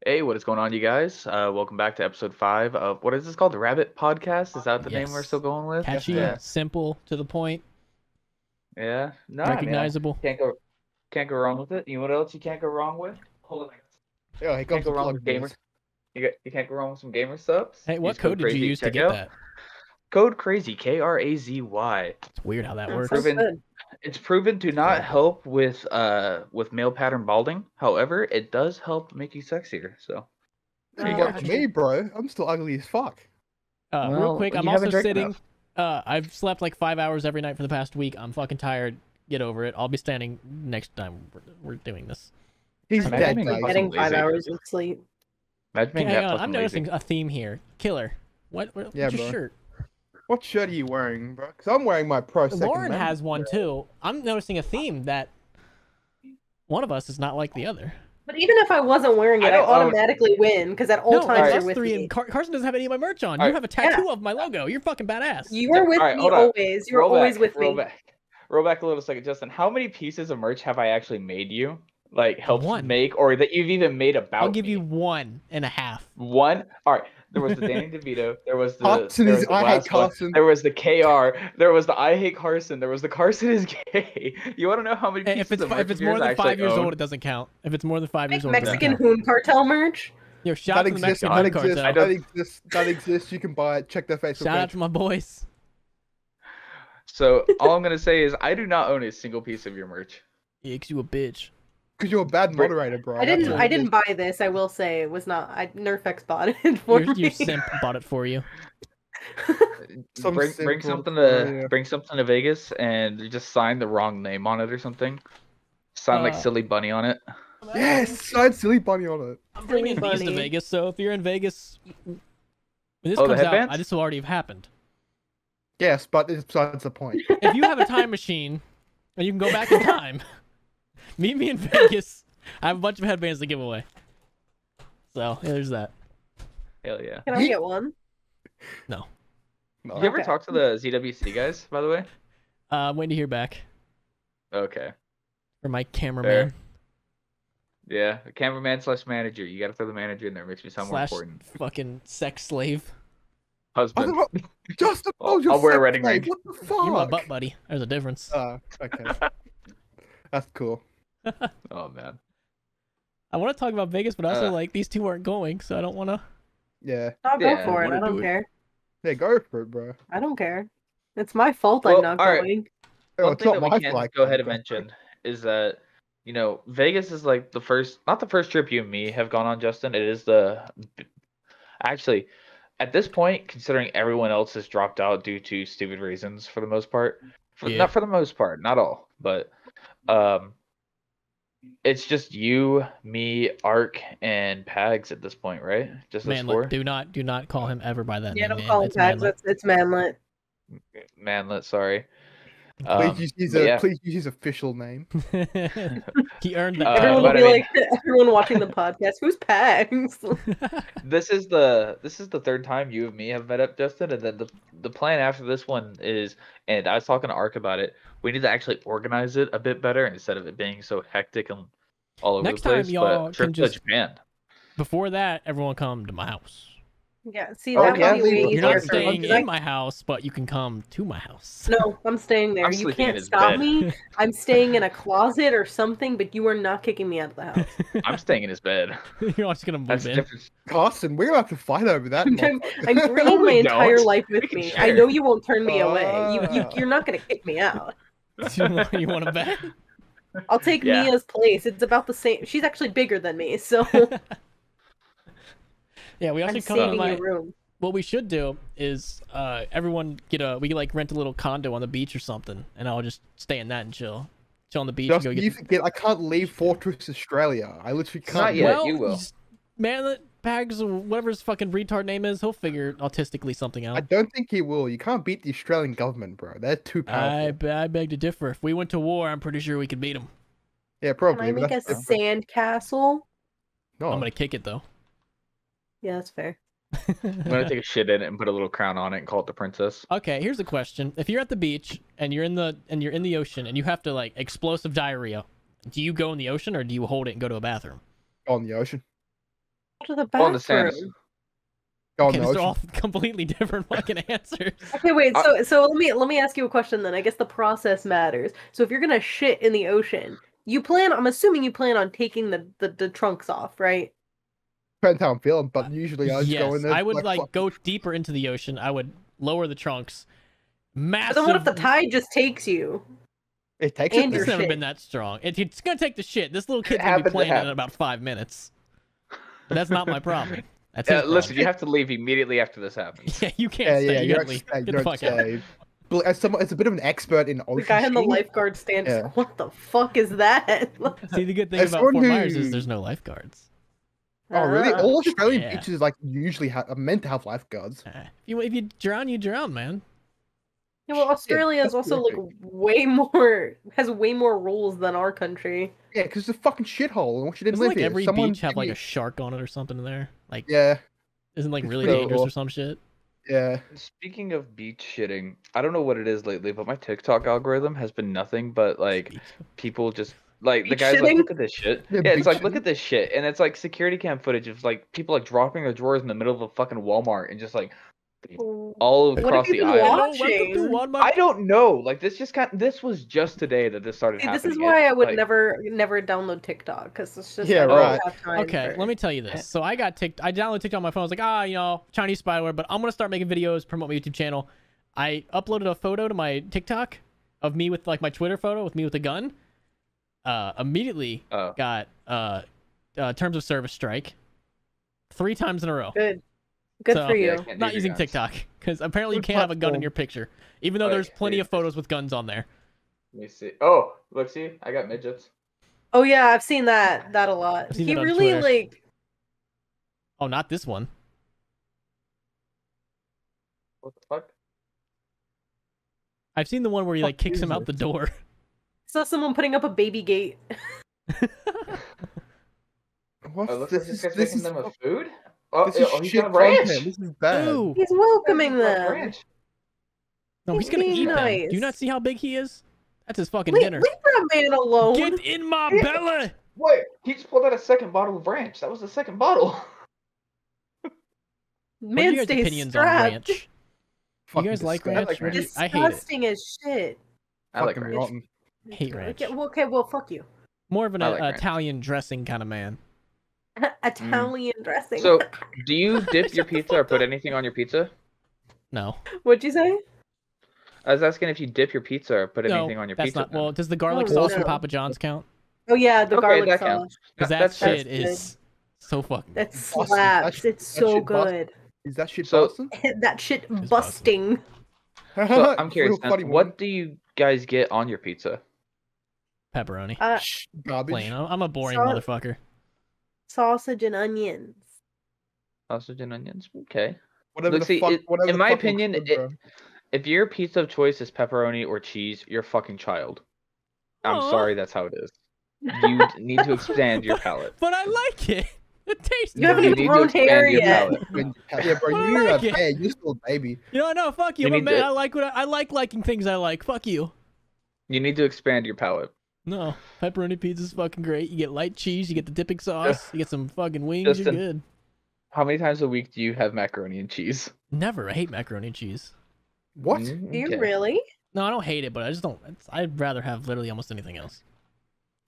Hey, what is going on, you guys? Welcome back to episode 5 of what is this called? The Rabbit podcast? Is that the name we're still Yes. going with? Catchy, Yeah. simple, to the point, Yeah. No, I mean, recognizable. can't go wrong with it. You know what else you can't go wrong with? Hold on. Yeah, here Can't comes go the wrong plug with gamer. boys. You can't go wrong with some gamer subs. Hey, what Use code did you crazy use to at get checkout. that? Code crazy, Krazy. It's weird how that That works. sounds good. It's proven to not help with male pattern balding. However, it does help make you sexier. So there you Fuck go. me, bro. I'm still ugly as fuck. Real Well, quick, you I'm haven't also drank sitting. enough. I've slept like 5 hours every night for the past week. I'm fucking tired. Get over it. I'll be standing next time we're doing this. He's Imagine dead, being guys. fucking Getting 5 lazy. hours of sleep. Imagine being Hang that on, fucking I'm lazy. noticing a theme here. Killer. What's Yeah, your bro. shirt? What shirt are you wearing, bro? Because I'm wearing my pro second Lauren Amendment has one shirt. too. I'm noticing a theme that one of us is not like the other. But even if I wasn't wearing it, I I, don't own- automatically win because at all No, times it's you're us with three, me. and Carson doesn't have any of my merch on. All You right. have a tattoo of my logo. You're fucking badass. You are with All right, me hold on. always. You're always with me. Roll back a little second, Justin. How many pieces of merch have I actually made you? Like helped One. make, or that you've even made about? I'll give me? you 1.5. One. All right. There was the Danny DeVito. There was the. Carson there is was the I hate last one. Carson. There was the KR. There was the I hate Carson. There was the Carson is gay. You want to know how many pieces If it's of merch if it's of more yours than I 5 actually years own? old, it doesn't count. If it's more than 5 years Make old, it doesn't Mexican count. Hoon Cartel merch. Yo, shout out That to the exists. Mexican That Hoon exists. Cartel. I don't- That exists. That exists. You can buy it. Check their Facebook Shout out page. to my boys. So all I'm gonna say is I do not own a single piece of your merch. Yeah, 'cause you a bitch. Because you're a bad Bro, moderator, bro. I That's didn't. all I it didn't is. buy this. I will say it was not. Nerfx bought it for Your me. simp bought it for you. Some bring simple something story, to yeah. bring something to Vegas and just sign the wrong name on it or something. Sign like Uh, Silly Bunny on it. Yes, sign Silly Bunny on it. I'm bringing Silly these to bunny. Vegas, so if you're in Vegas, when this Oh, the comes out, headbands? this will already have happened. Yes, but it's besides the point. If you have a time machine and you can go back in time, meet me in Vegas. I have a bunch of headbands to give away. So yeah, there's that. Hell yeah. Can I get one? No. You ever Okay. talk to the ZWC guys, by the way? I'm waiting to hear back Okay. from my cameraman Yeah, cameraman slash manager. You gotta throw the manager in there. Makes me sound more slash important. fucking sex slave. Husband. Justin, I'll you're wear a sex wedding slave. ring. What the fuck? You're my butt buddy. There's a difference. Okay. That's cool. Oh man. I want to talk about Vegas, but also Uh. like these two aren't going, so I don't want to. Yeah. I'll Yeah, go for it. wanna I don't do it. care. Yeah, go for it, bro. I don't care. It's my fault Well, I'm not all right. going. Oh, One it's thing not that my we can flag. go ahead and mention is that Vegas is like the first, not the first trip you and me have gone on, Justin. It is actually at this point, considering everyone else has dropped out due to stupid reasons for the most part. Yeah. Not for the most part, not all, but it's just you, me, Ark, and Pags at this point, right? Just us four. Manlet. Do not call him ever by that Yeah, name. don't man. call him It's tags. Manlet. It's manlet. Manlet, sorry. Please use but yeah. please use his official name. He earned that. Everyone but will I be like, everyone watching the podcast, who's Pags? This is the third time you and me have met up, Justin, and then the plan after this one is, and I was talking to Ark about it. We need to actually organize it a bit better instead of it being so hectic and all over Next the time, place. y'all But trip can to just- Japan. Before that, everyone come to my house. Yeah, see, Oh, that yeah, would be way you're You're easier not for me, staying 'cause I- in my house, but you can come to my house. No, I'm staying there. I'm You sleeping in can't his stop bed. me. I'm staying in a closet or something, but you are not kicking me out of the house. I'm staying in his bed. You're all just gonna That's move the in. difference. Carson, we're gonna have to fight over that. I'm motherfucker. bringing my We entire don't. life with We can me. share. I know you won't turn me away. Ah. You're not gonna kick me out. You want to bet? I'll take Yeah. Mia's place. It's about the same. She's actually bigger than me, so Yeah, we I'm also come to saving my. your room. What we should do is everyone we like rent a little condo on the beach or something, and I'll just stay in that and chill on the beach. Justin, and go you get. forget I can't leave Fortress Australia. I literally can't. Not yet. Well, you will. just- man, Pags, whatever his fucking retard name is, he'll figure autistically something I out. don't think he will. You can't beat the Australian government, bro. They're too powerful. I beg to differ. If we went to war, I'm pretty sure we could beat him. Yeah, Can probably. I but make a that's different. sand castle? No. I'm gonna kick it though. Yeah, that's fair. I'm gonna take a shit in it and put a little crown on it and call it the princess. Okay, here's a question: if you're at the beach and you're in the ocean and you have to like explosive diarrhea, do you go in the ocean or do you hold it and go to a bathroom? On the ocean. to the Oh, in the bathroom. sands. Oh Okay, no. these are all completely different fucking answers. Okay, wait. I- So let me ask you a question then. I guess the process matters. So if you're gonna shit in the ocean, I'm assuming you plan on taking the trunks off, right? Depends how I'm feeling, but usually I just go in Yes, there. I would like fuck go it. deeper into the ocean. I would lower the trunks. But then what if the Massive. tide just takes you? It takes and it your It's there. never shit. been that strong. It's gonna take the shit. This little kid's It gonna be happened to playing in happen. about 5 minutes. But that's not my problem. That's his Listen, problem. you have to leave immediately after this happens. Yeah, you can't Yeah, stay. yeah, You you gotta don't leave. stay. You Get the don't fuck out. stay. But as someone, it's a bit of an expert in ocean The guy in the skiing, lifeguard stand. Yeah. Like, what the fuck is that? See, the good thing As about Fort someone Myers is who- there's no lifeguards. Oh really? Ah. All Australian Yeah. beaches like usually are meant to have lifeguards. If you drown, you drown, man. Yeah, well, Australia is that's also like has way more rules than our country. Yeah, because it's a fucking shithole. And what you didn't Doesn't live like here. every Someone beach have give like me- a shark on it or something in there? Like, Yeah, isn't like it's really pretty dangerous cool. or some shit? yeah. Speaking of beach shitting, I don't know what it is lately, but my TikTok algorithm has been nothing but like people just like the Beach guys like shitting? look at this shit. Yeah, Yeah, it's beach like look shitting. at this shit, and it's like security cam footage of like people like dropping their drawers in the middle of a fucking Walmart and just like all What across have you the been aisle. Hello, welcome to watching? Walmart. I don't know. Like this was just today that this started See, this happening. is why I would like, never download TikTok because it's just Yeah, I don't right. have time. Okay, for... let me tell you this. So I downloaded TikTok on my phone. I was like, you know, Chinese spyware, but I'm gonna start making videos, promote my YouTube channel. I uploaded a photo to my TikTok of me with like my Twitter photo with me with a gun. Immediately Oh. got terms of service strike 3 times in a row. Good So- for Yeah, I you. can't Not use using guns. TikTok because apparently you Good can't have a gun in platform. your picture, even though Oh, there's yeah, plenty yeah. of photos with guns on there. Let me see. Oh, look, see, I got midgets. Oh yeah, I've seen that a lot. I've seen He that on really Twitter. like Oh, not this one. What the fuck? I've seen the one where he like Fuck kicks him is out the door. saw someone putting up a baby gate. What? Oh, it looks This like this is guy's this making is them a food. Oh, this is he's shit got a branch. content. This is bad. Ooh. He's welcoming He's got a them. branch. No, he's He's gonna being eat them. Do you nice. not see how big he is? That's his fucking Leave dinner. that man alone. Get in my Yeah. belly. Wait, he just pulled out a second bottle of ranch. That was the second bottle. What are Man you guys' stays opinions on strapped. ranch? You Fucking guys like disgusting. ranch? like What do you- ranch. I hate it. Disgusting as shit. I like Fucking ranch. rotten. Hate ranch. Okay, well, fuck you. More of an I like ranch. Italian dressing kind of man. Italian dressing. So, do you dip your pizza or put anything on your pizza? No, What'd you say? I was asking if you dip your pizza or put no, anything on your that's pizza. not. Well, does the garlic Oh, sauce no. from Papa John's count? Oh yeah, the Okay, garlic that sauce. counts. Because that That's fair. shit is so fucking. That Busting. slaps. That It's shit so bust. good. Is that shit So- Boston? That shit busting. busting. So I'm curious. Real funny What one. do you guys get on your pizza? Pepperoni. Garbage. Plain. I'm a boring Sau- motherfucker. Sausage and onions. Sausage and onions. Okay. Whatever Look, the see, fuck. Whatever in the my fuck looks opinion, good, bro. if your pizza of choice is pepperoni or cheese, you're a fucking child. I'm Aw. sorry, that's how it is. You need to expand your palate. But I like it. It tastes You haven't good. You even need to grown expand hair your yet. palate. Yeah, bro, I you're like a it. man. You're still a baby. You know, no, fuck you. You I'm a need man. to- I like liking things I like. Fuck you. You need to expand your palate. No, pepperoni pizza's fucking great. You get light cheese, you get the dipping sauce, you get some fucking wings, you're Justin. good. How many times a week do you have macaroni and cheese? Never. I hate macaroni and cheese. What? Mm, Do you okay. really? No, I don't hate it, but I just don't. I'd rather have literally almost anything else.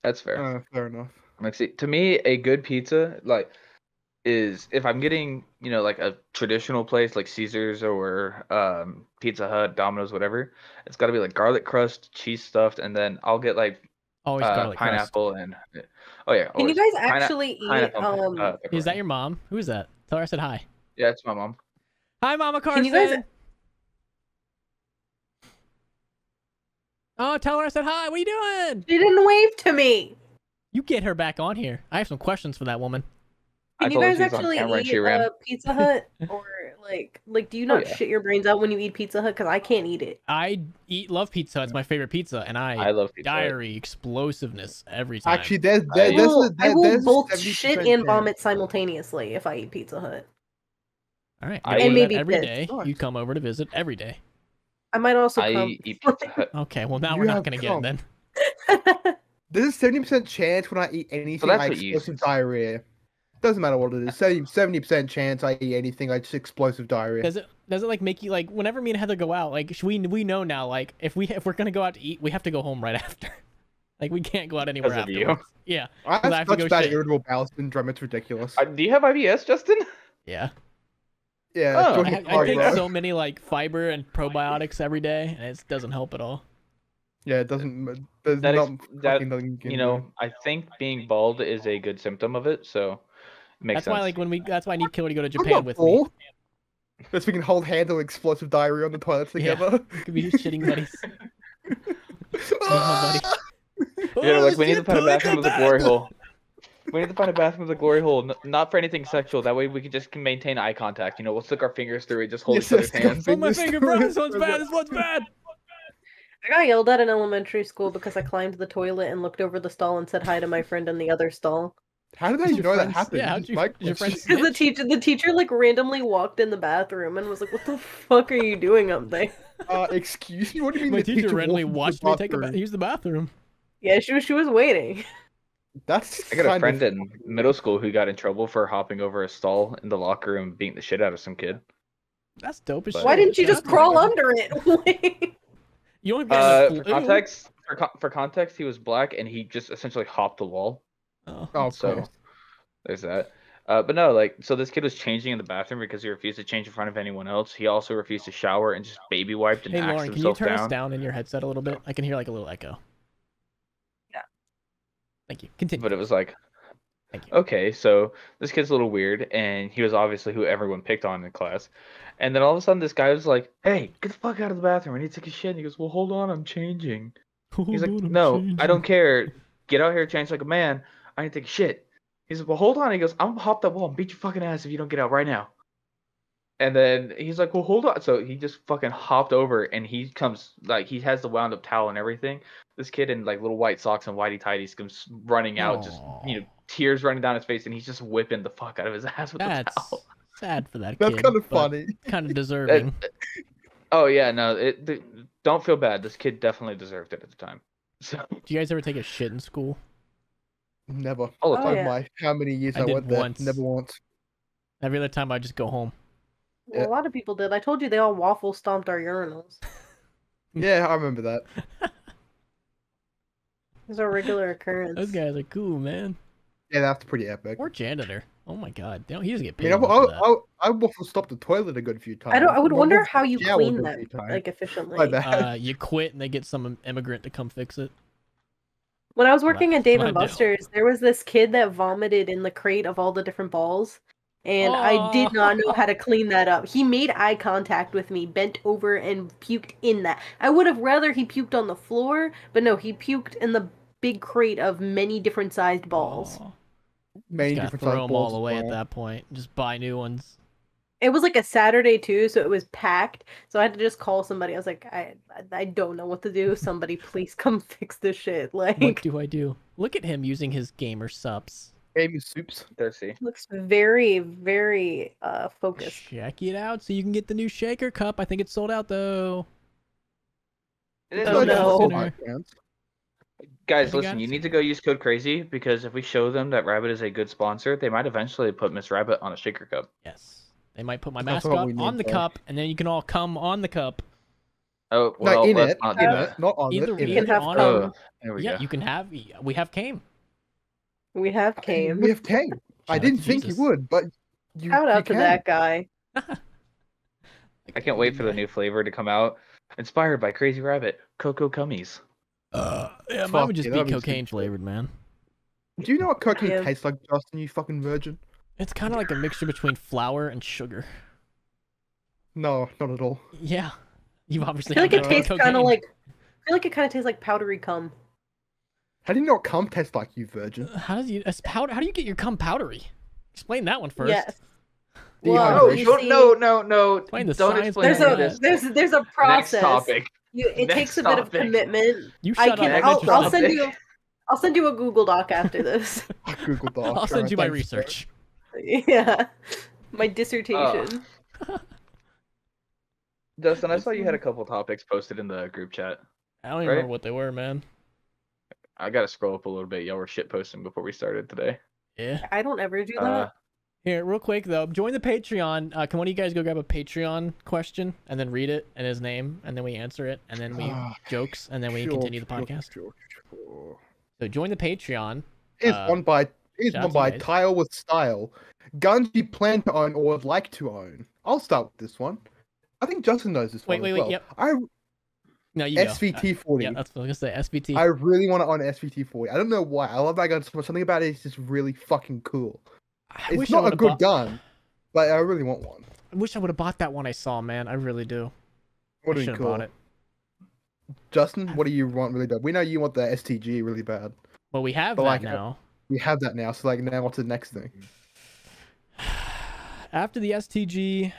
That's fair. Fair enough. Like, see, to me, a good pizza, like, is if I'm getting, like a traditional place like Caesar's or Pizza Hut, Domino's, whatever, it's got to be like garlic crust, cheese stuffed, and then I'll get like Always garlic crust. pineapple and oh yeah. Can you always. guys actually eat Pineapple, Is that pepperoni. your mom? Who is that? Tell her I said hi. Yeah, it's my mom. Hi, Mama Carson. Can you guys- Oh, tell her I said hi. What are you doing? She didn't wave to me. You get her back on here. I have some questions for that woman. I Can you told her guys she was on actually camera and she eat ran. Pizza Hut or like do you not yeah. shit your brains out when you eat Pizza Hut? Because I can't eat it. I love pizza. It's my favorite pizza, and I love pizza. diary explosiveness every time. Actually, there's I there's will, there's both 70% shit and chance. vomit simultaneously if I eat Pizza Hut. all right, I- you And do that maybe every piss. day. Nice. You come over to visit every day. I might also I come. eat Pizza Hut. Okay, well now You we're not have gonna get it come. then. There's a 70% chance when I eat anything, that's I what you explosive use. diarrhea. Doesn't matter what it is. 70% chance I eat anything. I just explosive diarrhea. Does it like make you like whenever me and Heather go out, like we know now, like if we're gonna go out to eat, we have to go home right after. Like we can't go out anywhere Because of you. afterwards. Yeah. I 'cause have to go such bad shit. irritable bowel syndrome. It's ridiculous. Do you have IBS, Justin? Yeah. Yeah. Oh. Jordan I Clark, take bro. so many like fiber and probiotics every day, and it doesn't help at all. Yeah, it doesn't. There's That not is fucking nothing you can you do. know, I think being bald is a good symptom of it, so it makes That's sense. why like that's why I need Killer to go to I'm Japan not with me. bald. Because we can hold handle explosive diarrhea on the toilets Yeah. together. We could be shitting buddies. Me and my buddy. Yeah, Oh, like we need to shit, find a Billy, bathroom come with a glory back! hole. We need to find a bathroom with a glory hole, not for anything sexual. That way we can just maintain eye contact. You know, we'll stick our fingers through it, just hold Yes, each other's yes, hands. Oh, my Fingers finger, through bro! it. This one's bad. This one's bad. I got yelled at in elementary school because I climbed the toilet and looked over the stall and said hi to my friend in the other stall. How did I Did your know that friends- happened? yeah, how'd you- My did your friends- question. Because the teacher like randomly walked in the bathroom and was like, "What the fuck are you doing up there?" Excuse me. What do you mean? My the teacher randomly walked into the watched me bathroom? use the bathroom. Yeah, she was waiting. That's I got a kind friend of... in middle school who got in trouble for hopping over a stall in the locker room, and beating the shit out of some kid. That's dope as But- shit. Why didn't you just That's crawl good. under it? You only got For context, he was black and he just essentially hopped the wall. Oh. Oh, of So course. there's that. But no, like, so this kid was changing in the bathroom because he refused to change in front of anyone else. He also refused to shower and just baby wiped and Hey axed Lauren, can you himself turn down. us down in your headset a little bit? I can hear like a little echo. Yeah. Thank you. Continue. But it was like, Thank you. okay, so this kid's a little weird, and he was obviously who everyone picked on in class. And then all of a sudden, this guy was like, "Hey, get the fuck out of the bathroom! I need to take a shit." And he goes, "Well, hold on, I'm changing." He's like, Hold on, I'm "No, I changing." don't care. Get out here, change like a man. I need to take a shit." He says, "Well, hold on." He goes, "I'm gonna hop that wall and beat your fucking ass if you don't get out right now." And then he's like, "Well, hold on." So he just fucking hopped over, and he comes like he has the wound up towel and everything. This kid in like little white socks and whitey tighties comes running out, just tears running down his face, and he's just whipping the fuck out of his ass with the That's towel. sad for that That's kid. kind of but funny. Kind of deserving. Oh yeah, no, don't feel bad. This kid definitely deserved it at the time. So Do you guys ever take a shit in school? Never. all the Oh, time. yeah. My how many years I I, did went there? once. Never once. Every other time I just go home. Well, a lot of people did. I told you they all waffle stomped our urinals. Yeah, I remember that. It's a regular occurrence. Those guys are cool, man. Yeah, that's pretty epic. Poor janitor. Oh my god. He doesn't get I paid mean, enough for that. I waffle stopped the toilet a good few times. I would My wonder waffle how you shower clean a that few times. like efficiently. My bad. You quit and they get some immigrant to come fix it. When I was working at Dave what and I do. Buster's, there was this kid that vomited in the crate of all the different balls, and I did not know how to clean that up. He made eye contact with me, bent over, and puked in that. I would have rather he puked on the floor, but no, he puked in the big crate of many different sized balls. Aw. Many Just gotta different throw sized them balls all as away at well. that point. Just buy new ones. It was like a Saturday too, so it was packed. So I had to just call somebody. I was like, I don't know what to do. Somebody please come fix this shit. What Like, do I do? Look at him using his gamer subs. Game of soups. Thirsty. looks very, very focused. Check it out so you can get the new shaker cup. I think it's sold out though. It is Oh, okay. no. Listener. Guys, Have you listen, guys- you need to go use code crazy because if we show them that Rabbit is a good sponsor, they might eventually put Miss Rabbit on a shaker cup. Yes. They might put my That's mascot what we need, on the though. cup, and then you can all come on the cup. Oh, well, No, in let's it. not do In that. it. Not on Either it. In You way. can it. have on Oh, come. there we Yeah, go. you can have. We have came. We have came. We have came. I Shout out didn't to think you Jesus. would, but you. Shout you out to can. that guy. I can't wait for the new flavor to come out. Inspired by Crazy Rabbit, Cocoa Cummies. Yeah, mine Fuck would just yeah, be that'd be cocaine super. flavored, man. Do you know what cocaine Yeah. tastes like, Justin? You fucking virgin. It's kind of like a mixture between flour and sugar. No, not at all. Yeah, you I obviously. feel like it haven't tastes tried kind of cocaine. like. I feel like it kind of tastes like powdery cum. How do you know what cum tastes like, you virgin? How does you powder? How do you get your cum powdery? Explain that one first. Yes. Dehydration. Well, No, you don't, see, no. Explain the Don't science explain There's behind any a of this. there's a Next process. topic. It Next takes a bit of topic. commitment. You I shut can. up. I'm I'll interested. send you. I'll send you a Google Doc after this. Google Doc. I'll send you my thanks, research. Yeah, my dissertation. Dustin, I saw you had a couple topics posted in the group chat. I don't even Right? remember what they were, man. I gotta scroll up a little bit. Y'all were shit posting before we started today. Yeah. I don't ever do that. Here, real quick though, join the Patreon. Can one of you guys go grab a Patreon question and then read it and his name, and then we answer it, and then we jokes, and then we continue the podcast. Sure. So join the Patreon. Here's one by guys. Tile with Style. Guns you plan to own or would like to own. I'll start with this one. I think Justin knows this one as well. Yep. I No, you SVT40. Yeah, that's what I was gonna say. SVT. I really want to own an SVT40. I don't know why. I love that gun so much. Something about it is just really fucking cool. It's not a good gun, but I really want one. I wish I would have bought that one I saw, man. I really do. What do you call it? Justin, what do you want really bad? We know you want the STG really bad. Well, we have that now. We have that now. So like, now what's the next thing? After the STG,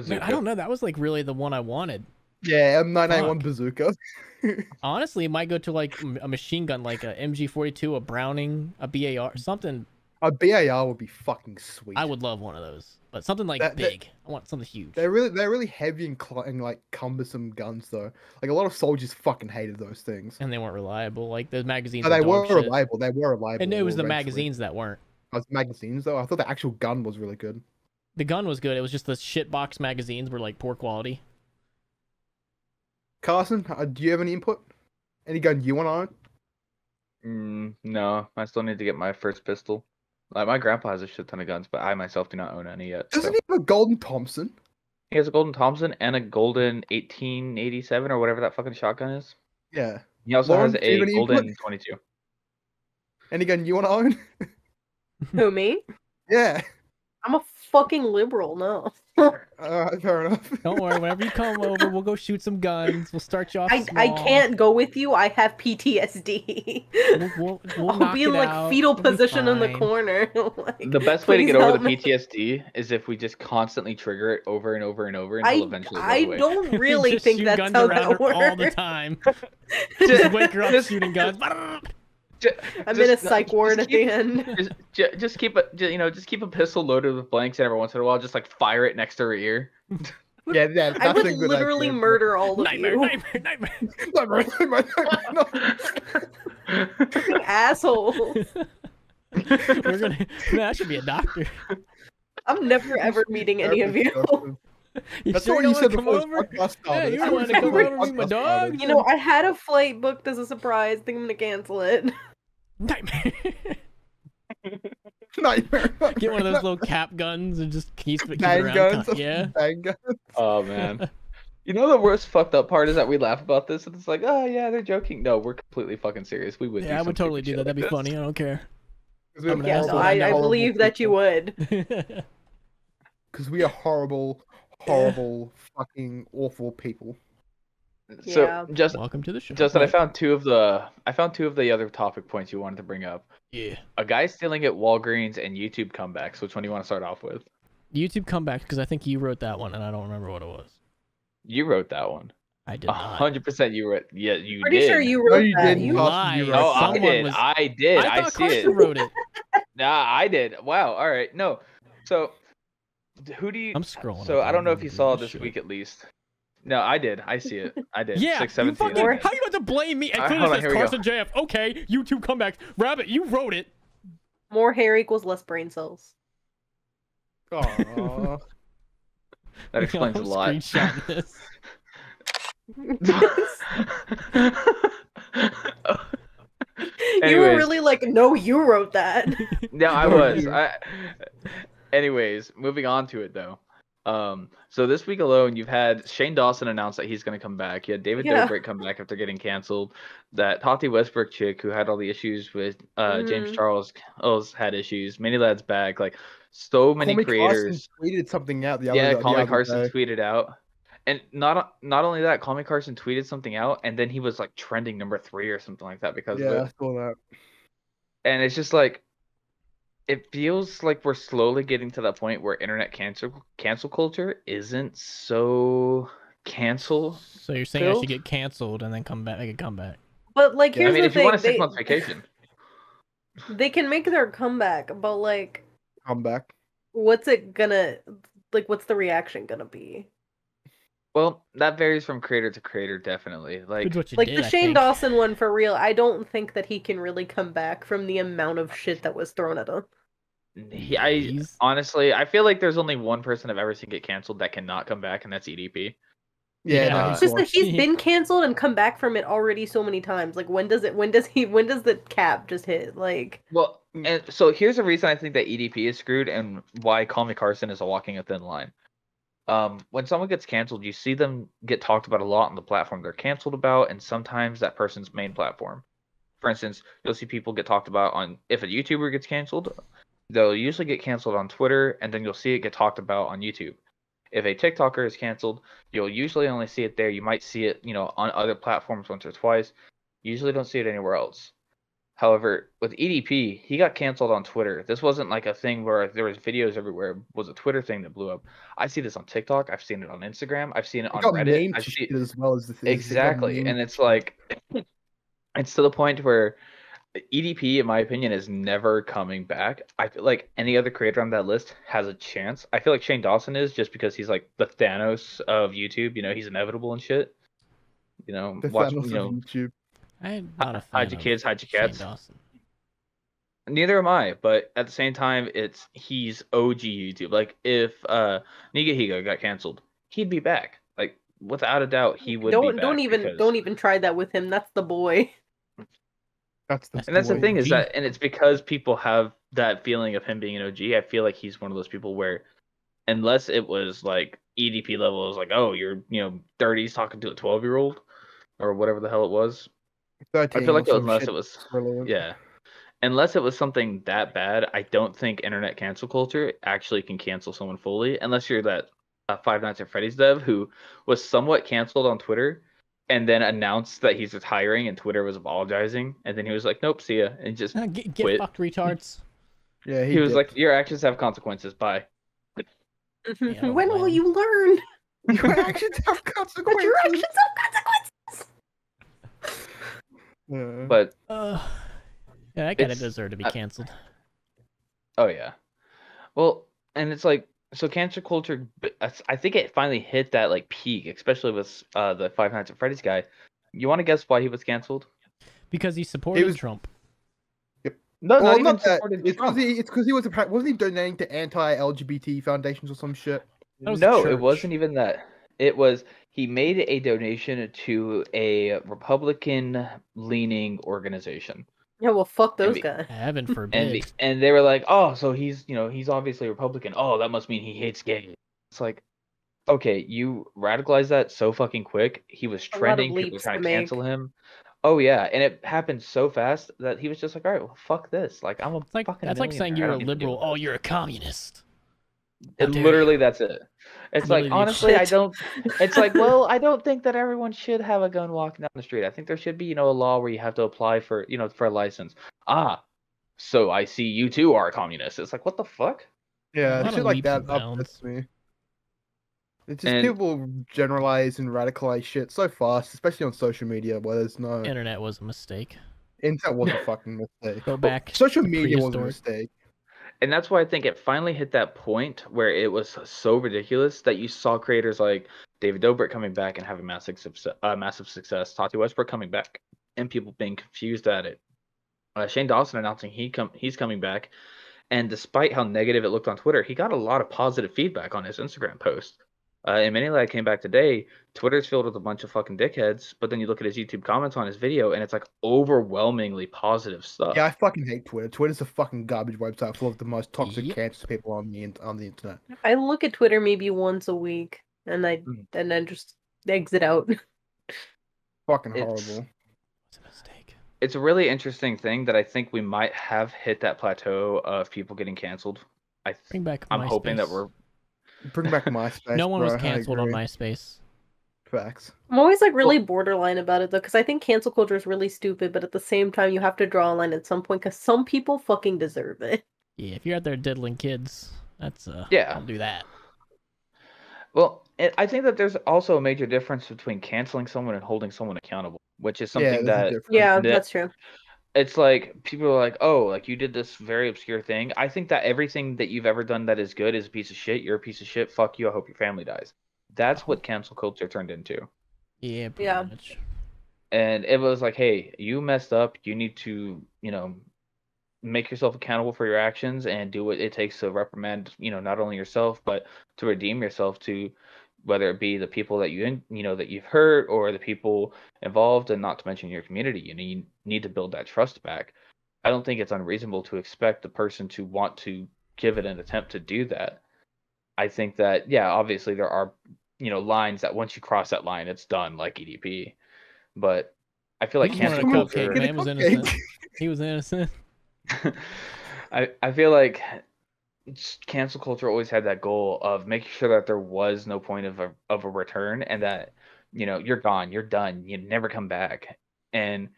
man, I don't know. That was like really the one I wanted. Yeah, M991 bazooka. Honestly, it might go to like a machine gun, like a MG42, a Browning, a BAR, something. A BAR would be fucking sweet. I would love one of those, but something like big. I want something huge. They're really heavy and like cumbersome guns though. Like a lot of soldiers fucking hated those things. And they weren't reliable. Like those magazines. No, they were reliable. They were reliable. And it was the magazines that weren't. Oh, it's magazines though. I thought the actual gun was really good. The gun was good. It was just the shitbox magazines were like poor quality. Carson, do you have any input? Any gun you want to own? No, I still need to get my first pistol. Like my grandpa has a shit ton of guns, but I myself do not own any yet. Doesn't he have a Golden Thompson? He has a Golden Thompson and a Golden 1887 or whatever that fucking shotgun is. Yeah. He also has a Golden 22. Any gun you want to own? Who, me? Yeah. I'm a fucking liberal, no. Fair enough. Don't worry, whenever you come over, we'll go shoot some guns. We'll start you off small. I can't go with you. I have PTSD. We'll I'll be in like fetal position in the corner. Like, the best way to get over the PTSD is if we just constantly trigger it over and over and over until eventually I don't really think that's how that works. All the time. Just wake her up shooting guns. I'm in a psych ward at the end. Just keep a pistol loaded with blanks, and every once in a while, just like fire it next to her ear. Yeah, I would literally murder all of you. Nightmare. Assholes. That should be a doctor. I'm never ever meeting any of you. That's what you said before. Yeah, you want to come over and meet my dog? You know, I had a flight booked as a surprise. I think I'm gonna cancel it. Nightmare. Nightmare. Get one of those little cap guns and just keep it around. Guns. Yeah. Bang guns. Oh man. You know the worst fucked up part is that we laugh about this and it's like, oh yeah, they're joking. No, we're completely fucking serious. We would. Yeah, I would totally do that. That'd be funny. I don't care. Yeah, no, I believe that you would. Because we are horrible, fucking awful people. So, yeah. Welcome to the show. Justin, I found two of the other topic points you wanted to bring up. Yeah. A guy stealing at Walgreens and YouTube comebacks. Which one do you want to start off with? YouTube comebacks, because I think you wrote that one and I don't remember what it was. You wrote that one. I did not. 100% you wrote. Yeah, you Pretty did. sure you wrote that. You lied. Oh, I did. I did. I thought see Carson wrote it. Nah, I did. Wow. All right. No. So, who do you? I'm scrolling. So I don't know if you saw this week at least. No, I did. I see it. I did. Yeah. 617. How you about to blame me? And clearly says Carson JF. Okay, YouTube comebacks. Rabbit, you wrote it. More hair equals less brain cells. Aww. That explains a lot. Screenshot this. You were really like, no, you wrote that. No, I was. Anyways, moving on to it though. So this week alone, you've had Shane Dawson announce that he's going to come back. You had David Dobrik come back after getting canceled. That Tati Westbrook chick who had all the issues with James Charles had issues. Many Lads back. Like so many creators. Carson tweeted something out the other day. Call Me Carson tweeted out. And not only that, Call Me Carson tweeted something out, and then he was like trending number 3 or something like that because of it. I saw that. And it's just like, it feels like we're slowly getting to that point where internet cancel culture isn't so cancel. So you're saying I should get canceled and then come back, make a comeback? But like, here's the thing. If you want a 6-month vacation, they can make their comeback, but like, comeback. What's it gonna like? What's the reaction gonna be? Well, that varies from creator to creator, definitely. Depends what you Like did, the I Shane think. Dawson one, for real, I don't think that he can really come back from the amount of shit that was thrown at him. I He's- honestly, I feel like there's only one person I've ever seen get canceled that cannot come back, and that's EDP. Yeah, Yeah. no, It's he's just that washed. he's been canceled and come back from it already so many times. Like when does the cap just hit? Like Well, and so here's a reason I think that EDP is screwed, and why Call Me Carson is a walking a thin line. When someone gets canceled, you see them get talked about a lot on the platform they're canceled about, and sometimes that person's main platform. For instance, you'll see people get talked about on if a YouTuber gets canceled, they'll usually get canceled on Twitter, and then you'll see it get talked about on YouTube. If a TikToker is canceled, you'll usually only see it there. You might see it, on other platforms once or twice. You usually don't see it anywhere else. However, with EDP, he got canceled on Twitter. This wasn't like a thing where there was videos everywhere. It was a Twitter thing that blew up. I see this on TikTok. I've seen it on Instagram. I've seen it on got Reddit. memed I to see shit as well as the thing. exactly, and it's like it's to the point where EDP, in my opinion, is never coming back. I feel like any other creator on that list has a chance. I feel like Shane Dawson is just because he's like the Thanos of YouTube. He's inevitable and shit. the Watch. Thanos of YouTube. I'm not a fan Hide your kids, hide your Shane cats. Dawson. Neither am I, but at the same time, he's OG YouTube. Like if Nigahiga got canceled, he'd be back. Like without a doubt, he would be back. don't even try that with him. That's the boy. That's the And that's the boy. thing is OG. that, and it's because people have that feeling of him being an OG. I feel like he's one of those people where, unless it was like EDP level, it was like, oh, you're 30s talking to a 12-year-old or whatever the hell it was. I 13 feel like or some unless shit it was, relevant. yeah, unless it was something that bad, I don't think internet cancel culture actually can cancel someone fully, unless you're that Five Nights at Freddy's dev who was somewhat canceled on Twitter and then announced that he's retiring and Twitter was apologizing, and then he was like, nope, see ya, and just Get quit. fucked, retards. Yeah, He was dipped. like, your actions have consequences, bye. Yeah, When will when? you learn? Your actions have consequences. But your actions have consequences. Yeah. But yeah, that guy It's- deserved to be I- canceled. oh yeah, well, and it's like, so cancel culture, I think it finally hit that like peak, especially with the Five Nights at Freddy's guy. You want to guess why he was canceled? Because he supported was- Trump. No, Well, not even not that. supported It's Trump. because he wasn't he donating to anti-LGBT foundations or some shit? That was No, the it church. wasn't even that. It was he made a donation to a Republican-leaning organization. Yeah, well, fuck those be- guys. Heaven And forbid. and they were like, oh, so he's he's obviously Republican. Oh, that must mean he hates gays. It's like, okay, you radicalized that so fucking quick. He was A lot of trending. People were leaps trying to to cancel him. Oh yeah, and it happened so fast that he was just like, all right, well, fuck this. Like I'm a It's like fucking. that's like saying millionaire. I you're a don't need to deal liberal. with Oh, this. you're a communist. It How dare literally you. that's it. It's Literally like the honestly, I shit. don't. It's like, well, I don't think that everyone should have a gun walking down the street. I think there should be a law where you have to apply for for a license. Ah, so I see you too are a communist. It's like, what the fuck? A Yeah, lot shit of like leaps that and bounds. upsets me. It's just And- people generalize and radicalize shit so fast, especially on social media where there's no Internet was a mistake. internet was a fucking mistake. Go back. Social to media was a prehistoric. mistake. And that's why I think it finally hit that point where it was so ridiculous that you saw creators like David Dobrik coming back and having massive success, Tati Westbrook coming back, and people being confused at it. Shane Dawson announcing he's coming back, and despite how negative it looked on Twitter, he got a lot of positive feedback on his Instagram post. And many that came back today, Twitter's filled with a bunch of fucking dickheads, but then you look at his YouTube comments on his video, and it's like overwhelmingly positive stuff. Yeah, I fucking hate Twitter. Twitter's a fucking garbage website full of the most toxic Yep. cancer people on the internet. I look at Twitter maybe once a week, and Mm. then just exit out. Fucking It's- horrible. It's a mistake. It's a really interesting thing that I think we might have hit that plateau of people getting canceled. Bring back I'm hoping that MySpace. we're Bring back MySpace. No one was bro, I canceled on agree. MySpace. Facts. I'm always like really borderline about it though, because I think cancel culture is really stupid, but at the same time, you have to draw a line at some point because some people fucking deserve it. Yeah, if you're out there diddling kids, that's Yeah. don't do that. well. I think that there's also a major difference between canceling someone and holding someone accountable, which is something Yeah, there's a that difference. Yeah, that- that's true. it's like people are like, oh, like you did this very obscure thing. I think that everything that you've ever done that is good is a piece of shit. You're a piece of shit. Fuck you. I hope your family dies. That's what cancel culture turned into. Yeah, pretty Yeah. much. And it was like, hey, you messed up. You need to, make yourself accountable for your actions and do what it takes to reprimand, not only yourself, but to redeem yourself to whether it be the people that that you've hurt or the people involved, and not to mention your community. You need to build that trust back. I don't think it's unreasonable to expect the person to want to give it an attempt to do that. I think that, yeah, obviously there are, lines that once you cross that line, it's done, like EDP. But I feel He like just wanted a cancel cupcake. culture. Man was innocent. He was innocent. I feel like cancel culture always had that goal of making sure that there was no point of a return, and that you're gone, you're done, you never come back. And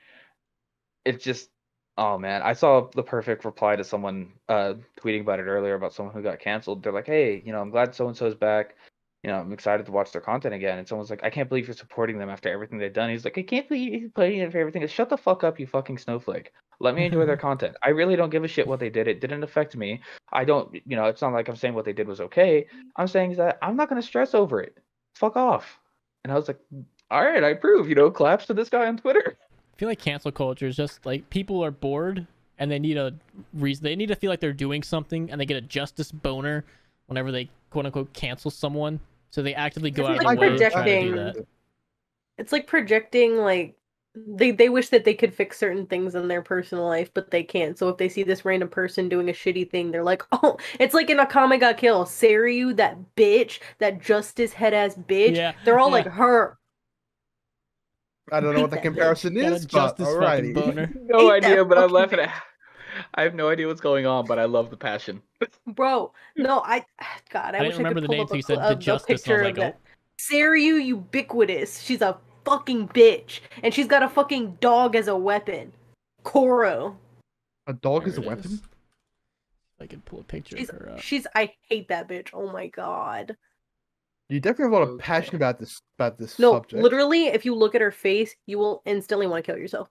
it's just, oh man, I saw the perfect reply to someone tweeting about it earlier about someone who got canceled. They're like, hey, I'm glad so and so's back. I'm excited to watch their content again. And someone's like, I can't believe you're supporting them after everything they've done. He's like, I can't believe you're supporting them for everything. Shut the fuck up, you fucking snowflake. Let me enjoy their content. I really don't give a shit what they did. It didn't affect me. I don't, it's not like I'm saying what they did was okay. I'm saying that I'm not going to stress over it. Fuck off. And I was like, all right, I approve. Claps to this guy on Twitter. I feel like cancel culture is just like people are bored and they need a reason. They need to feel like they're doing something, and they get a justice boner whenever they quote unquote cancel someone. So they actively go out of their way to try to do that. It's like projecting, like they wish that they could fix certain things in their personal life, but they can't. So if they see this random person doing a shitty thing, they're like, oh, it's like in a Akame Got Kill, Seiryu, that bitch, that justice head ass bitch. Yeah, they're all like her. I don't know what the comparison is, but alrighty. No idea, but I'm laughing at. I have no idea what's going on, but I love the passion. Bro, no, I wish I could pull up a picture of that. Seiryu ubiquitous. She's a fucking bitch, and she's got a fucking dog as a weapon. Koro. A dog is a weapon? I can pull a picture of her up. I hate that bitch. Oh my god. You definitely have a lot of passion about this subject. No, literally, if you look at her face, you will instantly want to kill yourself.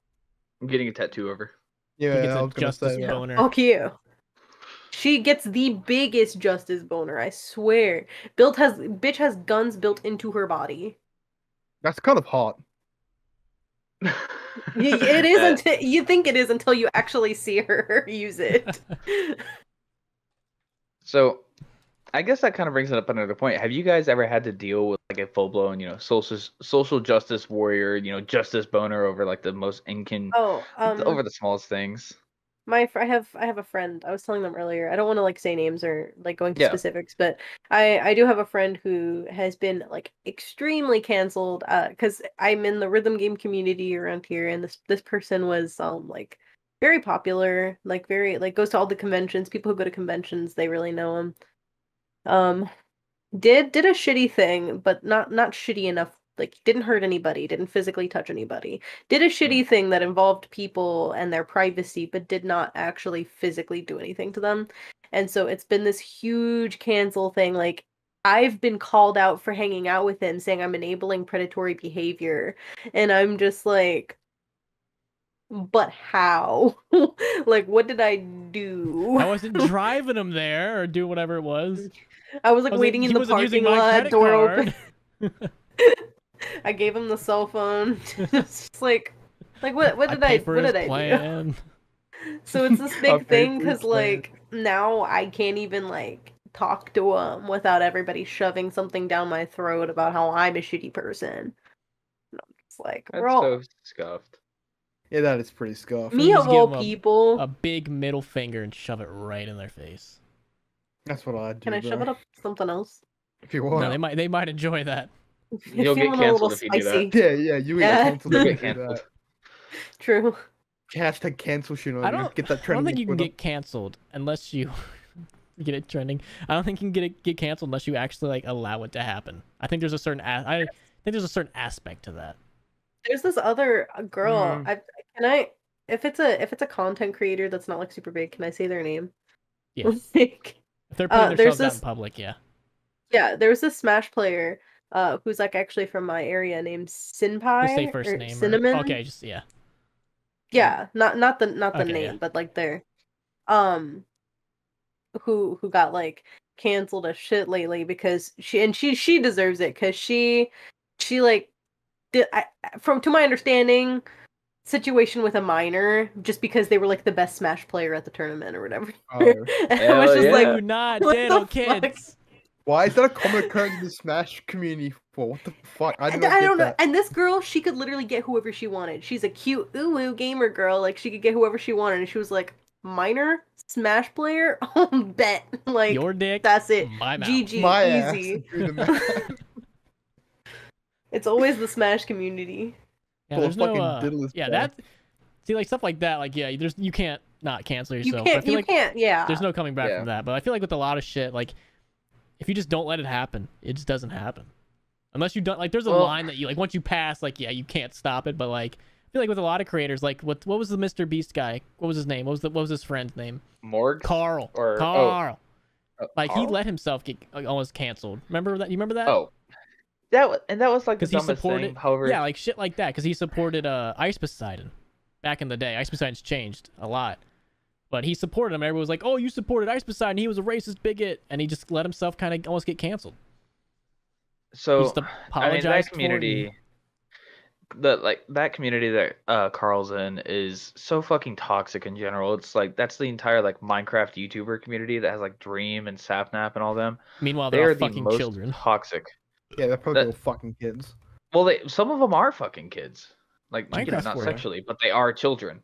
I'm getting a tattoo of her. Yeah, I was gonna say boner. Fuck you. She gets the biggest justice boner, I swear. Bitch has guns built into her body. That's kind of hot. It is until you think it is until you actually see her use it. So, I guess that kind of brings it up another point. Have you guys ever had to deal with like a full blown, social justice warrior, justice boner over like the most over the smallest things? I have a friend. I was telling them earlier. I don't want to like say names or like go into specifics, but I do have a friend who has been like extremely canceled because I'm in the rhythm game community around here, and this person was like very popular, like very like goes to all the conventions. People who go to conventions, they really know him. Did a shitty thing, but not shitty enough. Like, didn't hurt anybody, didn't physically touch anybody. Did a shitty thing that involved people and their privacy, but did not actually physically do anything to them. And so it's been this huge cancel thing. Like, I've been called out for hanging out with him, saying I'm enabling predatory behavior. And I'm just like, but how? Like, what did I do? I wasn't driving him there or doing whatever it was. I was like waiting in the parking lot, door open. I gave him the cell phone. It's just like what did I do? So it's this big thing because like now I can't even like talk to him without everybody shoving something down my throat about how I'm a shitty person. And I'm just like, that's so scuffed. Yeah, that is pretty scuffed. Me of all people, a big middle finger and shove it right in their face. That's what I do. Can I shove it up something else? If you want. No, they might enjoy that. You'll get canceled if you do that. Yeah, you get canceled. You'll get canceled. True. Hashtag cancel Shino. I don't think you can get canceled unless you get it trending. I don't think you can get canceled unless you actually like allow it to happen. I think there's a certain aspect to that. There's this other girl. If it's a content creator that's not like super big, can I say their name? Yeah. If they're putting themselves out in public, yeah. Yeah, there's this Smash player who's like actually from my area named Senpai. Just say first name. Cinnamon. Okay, just yeah. Yeah, not the name, yeah. but like their who got like canceled as shit lately because she deserves it because she like did from to my understanding situation with a minor just because they were like the best Smash player at the tournament or whatever. Oh. And I was just yeah. like, Do not what diddle the kids. Why is that a common occurrence in the Smash community for? What the fuck? I I don't get don't know. that. And this girl, she could literally get whoever she wanted. She's a cute ooh gamer girl. Like she could get whoever she wanted. And she was like, minor Smash player, bet. Like Your dick, that's it. my mouth. GG, My easy. ass. Do the math. It's always the Smash community. Yeah, Full there's of no. fucking diddlers, Yeah, bro. that. See, like stuff like that. Like, yeah, there's you can't not cancel You yourself. I can't. feel You like can't. Yeah. there's no coming back Yeah. from that. But I feel like with a lot of shit, like if you just don't let it happen, it just doesn't happen. Unless you don't like, there's a line that you like once you pass, like yeah, you can't stop it. But like, I feel like with a lot of creators, like what was the Mr. Beast guy? What was his name? What was his friend's name? Morg Carl. or Carl. Like he Carl? let himself get almost canceled. Remember that? You remember that? Oh, that was like the Because he dumbest supported, thing. However, yeah, like shit like that. Because he supported Ice Poseidon back in the day. Ice Poseidon's changed a lot, but he supported him. Everyone was like, "Oh, you supported Ice Poseidon. He was a racist bigot," and he just let himself kind of almost get canceled. He so just I mean apologized that for it community, that community that Carl's in is so fucking toxic in general. It's like that's the entire like Minecraft YouTuber community that has like Dream and Sapnap and all them. Meanwhile, They they're all are the fucking most children. toxic. Yeah, they're probably That- all fucking kids. Well, some of them are fucking kids, like Minecraft's not for ya. sexually, but they are children.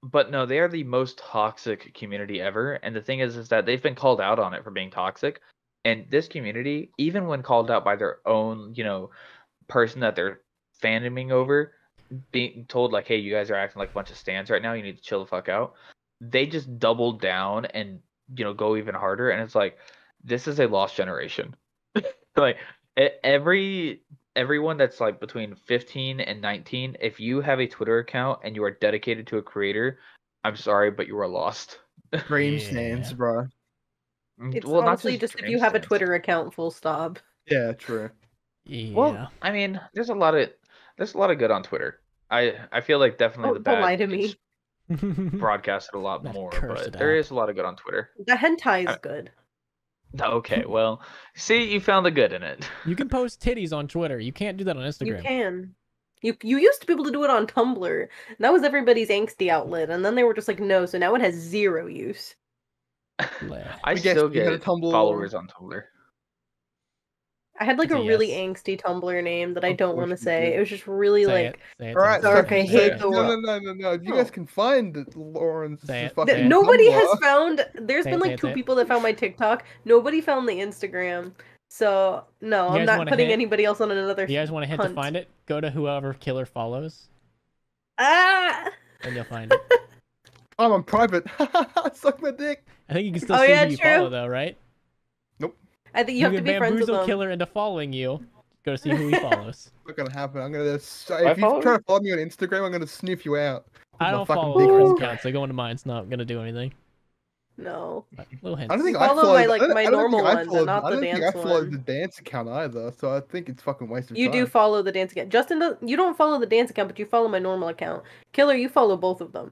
But no, they are the most toxic community ever. And the thing is that they've been called out on it for being toxic. And this community, even when called out by their own, person that they're fandoming over, being told like, "Hey, you guys are acting like a bunch of stans right now. You need to chill the fuck out." They just double down and go even harder. And it's like, this is a lost generation. Like everyone that's like between 15 and 19, if you have a Twitter account and you are dedicated to a creator, I'm sorry, but you are lost. Dream Yeah. stands, bro. It's Well, not honestly just if Dream you have a Stands. Twitter account, full stop. Yeah, true. Yeah. Well, I mean, there's a lot of good on Twitter. I feel like definitely the Don't bad lie to me. gets broadcasted a lot That more, cursed but there app. is a lot of good on Twitter. The hentai is good. Okay, well, see, you found the good in it. You can post titties on Twitter. You can't do that on You Instagram. can. You used to be able to do it on Tumblr. And that was everybody's angsty outlet, and then they were just like, no. So now it has zero use. Bleh. I We guess still you had a get Tumblr. followers on Tumblr. I had like It's a a really yes. angsty Tumblr name that I Of don't course want to you say. did. It was just really Say like. it. Say it. All right, say it, Dark, say I it, hate say it. the world. No. You Oh. guys can find it, Lauren's Say it, fucking say it. Nobody Tumblr. has found. There's Say been it, say like it, two say it. people that found my TikTok. Nobody found the Instagram. So no, You I'm guys not want a putting hint? anybody else on another. You guys want a hint to hunt. find it? Go to whoever Killer follows, Ah! and you'll find it. I'm on private. Suck my dick. I think you can still Oh, see yeah, who you true. follow, though, right? I think you have to can be friends with bamboozle them. Killer into following you. Go to see who he follows. Not gonna happen. I'm gonna. If I you follow try you? to follow me on Instagram, I'm gonna sniff you out. I With my don't fucking follow dick Nicholas' out. account, so going to mine's not gonna do anything. No. But little hints. I don't think You I follow followed. my, like, I don't- my I don't normal think I ones and followed- not I the don't think dance I followed one. the dance account either. So I think it's fucking waste of You time. do follow the dance account. Justin, you don't follow the dance account, but you follow my normal account. Killer, you follow both of them.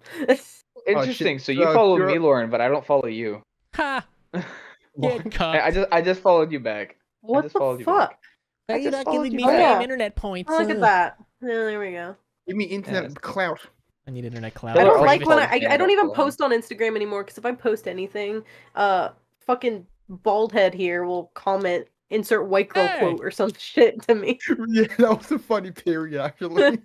Interesting. shit. So you So follow you're- me, Lauren, but I don't follow you. Ha! What? Get cucked. I just followed you back. What just the followed you back. fuck? Are I you just not followed giving you me back. fame Yeah. internet points? Oh, look at that. Yeah, there we go. Give me internet Yeah. clout. I need internet cloud. I I Killer don't also like when follows me, I I don't don't even follow him. post on Instagram anymore because if I post anything, fucking bald head here will comment insert white girl Hey! quote or some shit to me. Yeah, that was a funny period actually.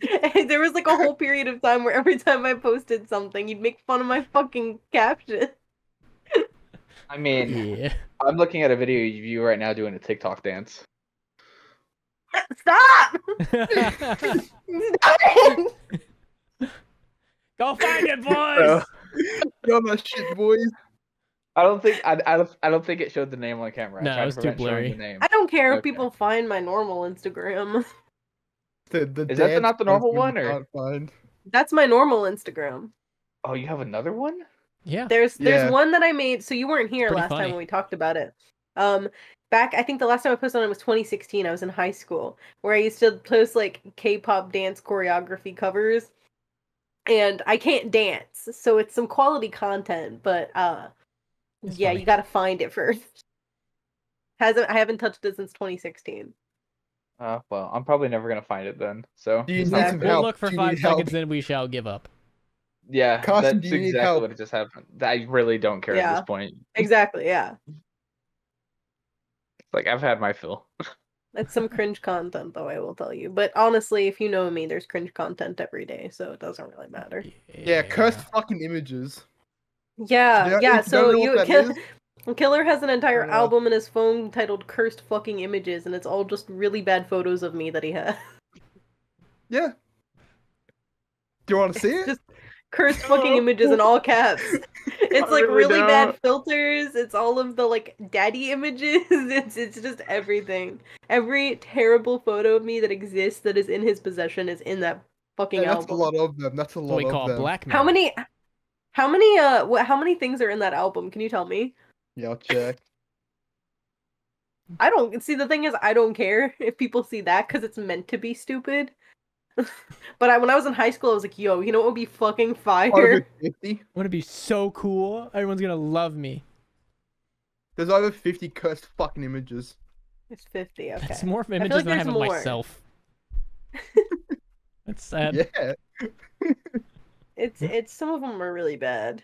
There was like a whole period of time where every time I posted something, you'd make fun of my fucking caption. I mean, Yeah. I'm looking at a video of you right now doing a TikTok dance. Stop! Stop it! Go find it, Bro. boys! Done that shit, boys. I don't think it showed the name on camera. I No, tried it was to too prevent showing blurry. the name. I don't care if Okay. people find my normal Instagram. The Is that dance not the normal ones one, or- you can't find. That's my normal Instagram. Oh, you have another one? Yeah. There's Yeah. one that I made. So you weren't here Pretty last funny. time when we talked about it. Back I think the last time I posted on it was 2016. I was in high school, where I used to post like K-pop dance choreography covers, and I can't dance, so it's some quality content. But It's Yeah, funny. you gotta find it first. I haven't touched it since 2016. Well, I'm probably never gonna find it then. So Do you it's need not some good. We'll help? look for Do you 5 need help? seconds, then we shall give up. Yeah, Carson, do that's you need exactly help? what just happened. I really don't care at this Yeah. point. Exactly, yeah. Like I've had my fill. That's some cringe content, though, I will tell you. But honestly, if you know me, there's cringe content every day, so it doesn't really matter. Yeah, cursed fucking images. Yeah, Yeah, yeah. if you don't So know what that is, Killer has an entire Uh, album in his phone titled "Cursed Fucking Images," and it's all just really bad photos of me that he has. yeah. Do you want to see It's it? just cursed fucking images in all caps. It's like really really bad don't. filters. It's all of the like daddy images. It's just everything. Every terrible photo of me that exists that is in his possession is in that fucking Yeah, that's a album. lot of them. That's a What lot we of call them. blackmail. How many things are in that album? Can you tell me? Yeah, I'll check. I don't see. The thing is, I don't care if people see that because it's meant to be stupid. But when I was in high school, I was like, "Yo, you know what would be fucking fire?" Over 50. Wouldn't it be so cool? Everyone's gonna love me. There's over 50 cursed fucking images. It's 50. Okay. That's more feel images like than I there's have of more. myself. That's sad. Yeah. It's some of them are really bad.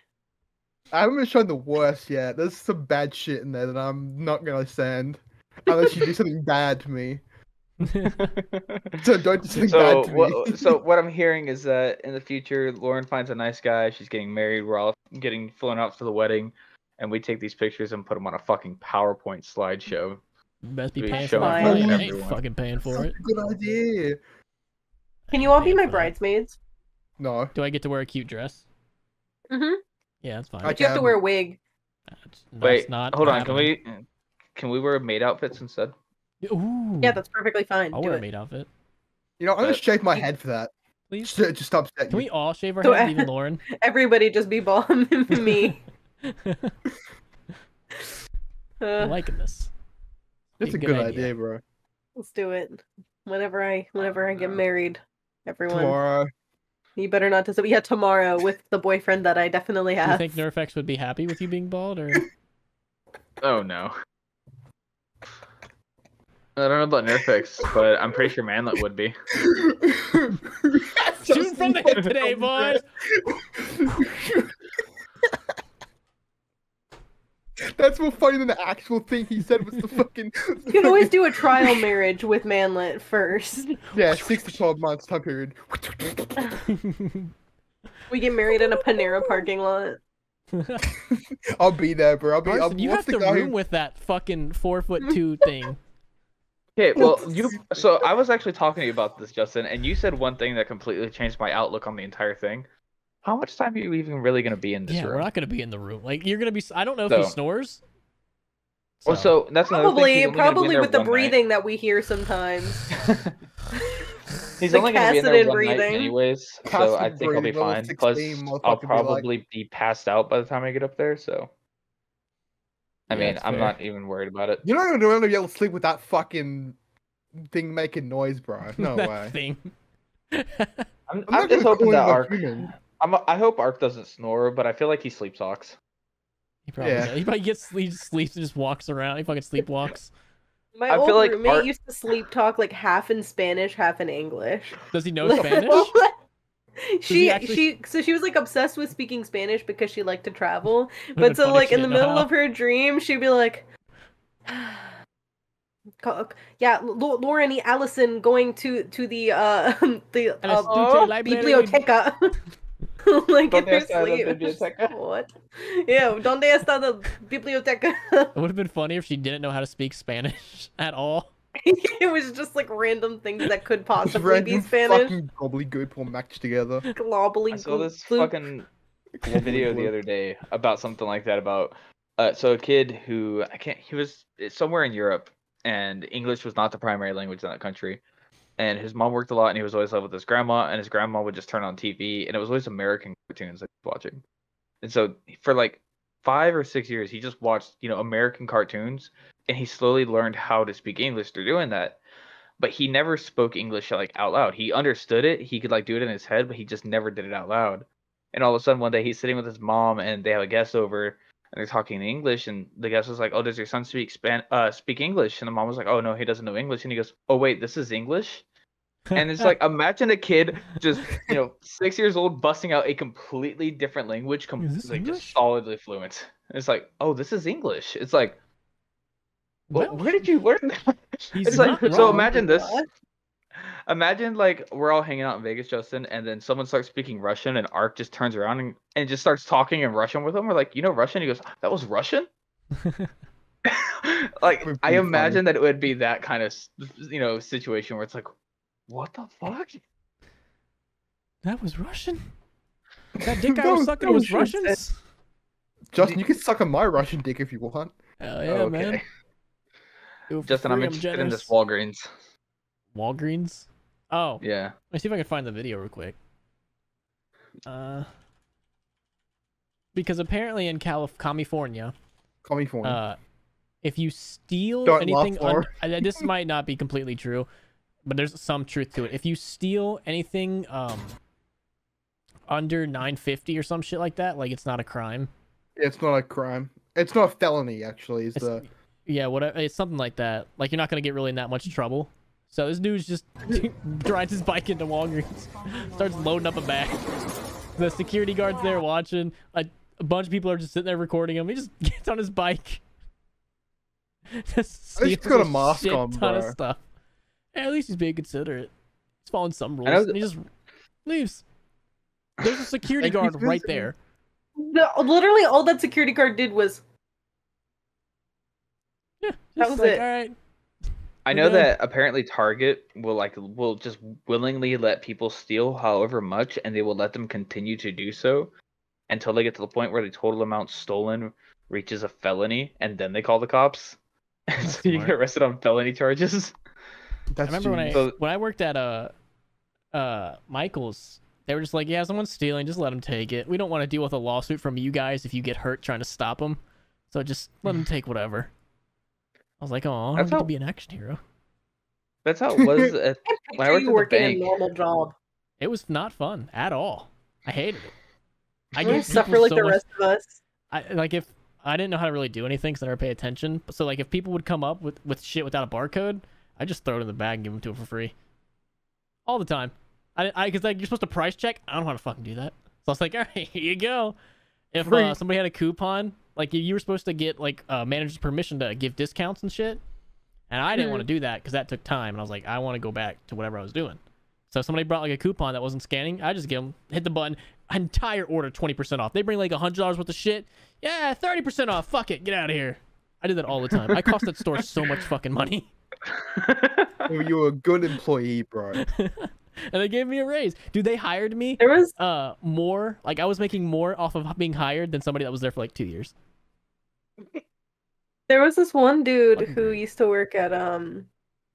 I haven't been shown the worst yet. There's some bad shit in there that I'm not gonna send. Unless you do something bad to me. So don't do something bad to me. So what I'm hearing is that in the future, Lauren finds a nice guy. She's getting married. We're all getting flown out for the wedding, and we take these pictures and put them on a fucking PowerPoint slideshow. Best be We paying show for it it. for I ain't everyone. fucking paying for That's it. a good idea. Can you all be Paying my for that. bridesmaids? No. Do I get to wear a cute dress? Mm-hmm. Yeah, that's fine. I But you have to can. wear a wig. That's Wait, not hold on. happening. Can we wear maid outfits instead? Ooh. Yeah, that's perfectly fine. I'll Do wear a it. maid outfit. You know, I'm gonna But- shave my head for that. Please. Just upset Can you. we all shave our So, heads, even Lauren? Everybody just be bald. Me. I'm liking this. That's Be a good idea, bro. Let's do it. Whenever I get married, everyone. Tomorrow. You better not disappoint. Yeah, tomorrow with the boyfriend that I definitely Do you have. think Nerfx would be happy with you being bald, or Oh no. I don't know about Nerfix, but I'm pretty sure Manlet would be. shooting from the hip today, boys? That's more funny than the actual thing he said was the fucking. You can always do a trial marriage with Manlet first. Yeah, 6 to 12 months time period. We get married in a Panera parking lot. I'll be there, bro. Carson, you what's have the to guy room who- with that fucking 4'2" thing. Okay, well, so I was actually talking to you about this, Justin, and you said one thing that completely changed my outlook on the entire thing. How much time are you even really going to be in this Yeah, room? we're not gonna be in the room. Like you're gonna be. I don't know if he So- snores. Well, so that's another thing. He's only gonna be in Probably there with the one night. breathing that we hear sometimes. He's The only going to be in there Cassidy one night breathing. anyways, so Cassidy I think I'll be breathing, level fine. 16, Plus, motherfucker I'll be like- probably be passed out by the time I get up there, so. I Yeah, mean, that's I'm fair. not even worried about it. You're not gonna be able to sleep with that fucking thing making noise, bro. No that way. thing. I'm not just gonna hoping call that him a Ark. human. I hope Ark doesn't snore, but I feel like he sleep talks. He probably Yeah. does. He probably gets sleeps and just walks around. He fucking sleepwalks. My I old feel like roommate Art- used to sleep talk like half in Spanish, half in English. Does he know Like- Spanish? she actually- she was like obsessed with speaking Spanish because she liked to travel. Would've But been so funny if like she in the didn't know middle how. of her dream, she'd be like, "Yeah, Lauren and Allison going to the the El estuche library. biblioteca." Like in ¿Dónde her está la sleep. biblioteca? What? Yeah, ¿dónde está la biblioteca? It would have been funny if she didn't know how to speak Spanish at all. It was just like random things that could Just possibly be random Spanish. fucking gobbledygook all matched together. Globally I saw this gloop. fucking video the other day about something like that about so a kid who he was somewhere in Europe and English was not the primary language in that country, and his mom worked a lot and he was always with his grandma, and his grandma would just turn on TV and it was always American cartoons that he was watching, and so for like 5 or 6 years he just watched American cartoons, and he slowly learned how to speak English through doing that. But he never spoke English like out loud. He understood it, he could like do it in his head, but he just never did it out loud. And all of a sudden one day he's sitting with his mom and they have a guest over, and they're talking in English, and the guest was like, "Oh, does your son speak English?" And the mom was like, "Oh no, he doesn't know English." And he goes, "Oh wait, this is English?" And it's like, imagine a kid just 6 years old busting out a completely different language, Is this like just English? solidly fluent. It's like, oh, this is English. It's like, well, Well, where did you learn that? he's It's like, not so wrong. imagine this. What? Imagine like we're all hanging out in Vegas, Justin, and then someone starts speaking Russian, and Ark just turns around and just starts talking in Russian with him. We're like, Russian? He goes, that was Russian? Like, Would I be imagine that it would be that kind of, situation where it's like, what the fuck? That was Russian. That dick I was sucking was Russians. Justin, you can suck on my Russian dick if you want. Hell yeah, man. Okay. Do it for Justin, I'm free, interested in this generous. Walgreens. Walgreens. Oh, Yeah. let me see if I can find the video real quick. Because apparently in California, Call me for if you steal Don't anything, laugh, this might not be completely true, but there's some truth to it. If you steal anything, under 950 or some shit like that, like it's not a crime. It's not a crime. It's not a felony, actually. Yeah, whatever. It's something like that. Like you're not gonna get really in that much trouble. So this dude's just rides his bike into Walgreens, starts loading up a bag. The security guard's there watching. A bunch of people are just sitting there recording him. He just gets on his bike. Just He's steals got a mask shit on, ton of bro. stuff. Yeah, at least he's being considerate. He's following some rules. know And he just leaves. There's a security And he's guard right visiting. there. Literally, all that security guard did was Yeah, That just was like, it. all right. I We're know done. that apparently Target will just willingly let people steal however much, and they will let them continue to do so until they get to the point where the total amount stolen reaches a felony, and then they call the cops. And so you smart. get arrested on felony charges. That's I remember genius. when I worked at Michael's, they were just like, yeah, someone's stealing, just let them take it. We don't want to deal with a lawsuit from you guys if you get hurt trying to stop them. So just let them take whatever. I was like, oh, I That's get to how- be an action hero. That's how it was when I picture worked you at the working a bank. normal job. It was not fun at all. I hated it. I You give suffer people like so the much. rest of us. If I didn't know how to really do anything because I never pay attention. So like if people would come up with shit without a barcode, I just throw it in the bag and give them to it for free. All the time. Because like you're supposed to price check. I don't know how to fucking do that. So I was like, all right, here you go. If Free. somebody had a coupon, like you were supposed to get like manager's permission to give discounts and shit, and I didn't want to do that because that took time, and I was like, I want to go back to whatever I was doing. So if somebody brought like a coupon that wasn't scanning, I just give them, hit the button, entire order 20% off. They bring like $100 worth of shit, yeah, 30% off. Fuck it, get out of here. I did that all the time. I cost that store so much fucking money. Well, you were a good employee, bro. And they gave me a raise. Dude, they hired me There was more. Like I was making more off of being hired than somebody that was there for like 2 years. this one dude Fucking who great. used to work at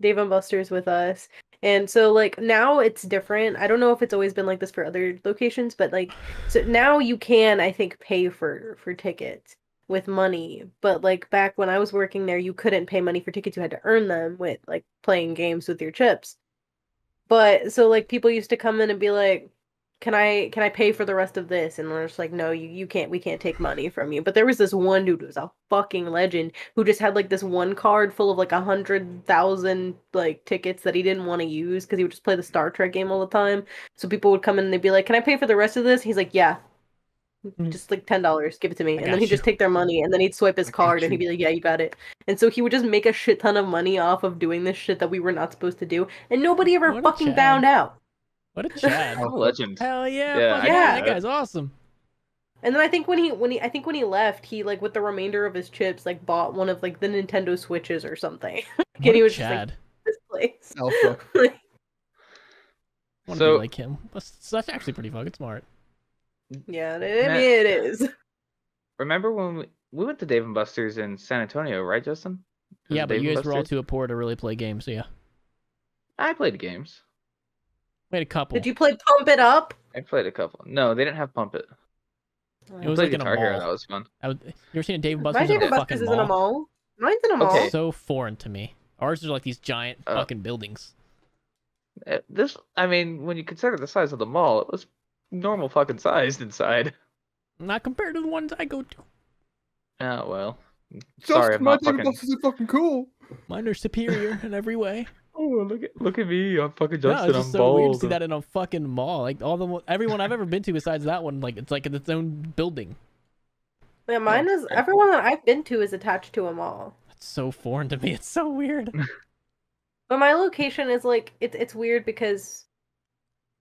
Dave and Buster's with us. And so like now it's different. I don't know if it's always been like this for other locations, but like so now you can, I think, pay for tickets with money. But like back when I was working there, you couldn't pay money for tickets. You had to earn them with like playing games with your chips. But so like people used to come in and be like, can I pay for the rest of this? And we're just like, no, you can't, we can't take money from you. But there was this one dude who was a fucking legend who just had like this one card full of like 100,000 like tickets that he didn't want to use because he would just play the Star Trek game all the time. So people would come in and they'd be like, can I pay for the rest of this? He's like, yeah. Just like $10, give it to me. And then he'd just take their money and then he'd swipe his I got card and you. he'd be like, yeah, you got it. And so he would just make a shit ton of money off of doing this shit that we were not supposed to do. And nobody ever What a fucking Chad. found out. What a Chad. I'm a legend. Hell yeah, Yeah, fuck I yeah, get that that. guy's awesome. And then I think when he left, he like with the remainder of his chips like bought one of like the Nintendo Switches or something. What And he a was just like, Chad. this place. Alpha. I want to So- be like him. That's actually pretty fucking smart. Yeah, I mean it is. Remember when we went to Dave and Buster's in San Antonio, right, Justin? Was Yeah, it but Dave you and guys were all Buster's? too poor to really play games, so yeah. I played games. We had a couple. Did you play Pump It Up? I played a couple. No, they didn't have Pump It. It was I like played in a Guitar Hero. mall. That was fun. You ever seen a Dave and My Buster's Dave in a and fucking Buster's is in a mall? mall. Mine's in a mall. Okay. So foreign to me. Ours are like these giant Oh. fucking buildings. I mean, when you consider the size of the mall, it was normal fucking sized inside. Not compared to the ones I go to. Yeah, well. Just Sorry, I'm my not David fucking. boxes are fucking cool. Mine are superior in every way. Oh, look at me! I'm fucking No, Justin. it's just I'm so weird to bald. see that in a fucking mall. Like everyone I've ever been to besides that one, like it's like in its own building. Yeah, mine is everyone that I've been to is attached to a mall. It's so foreign to me. It's so weird. But my location is like it's weird because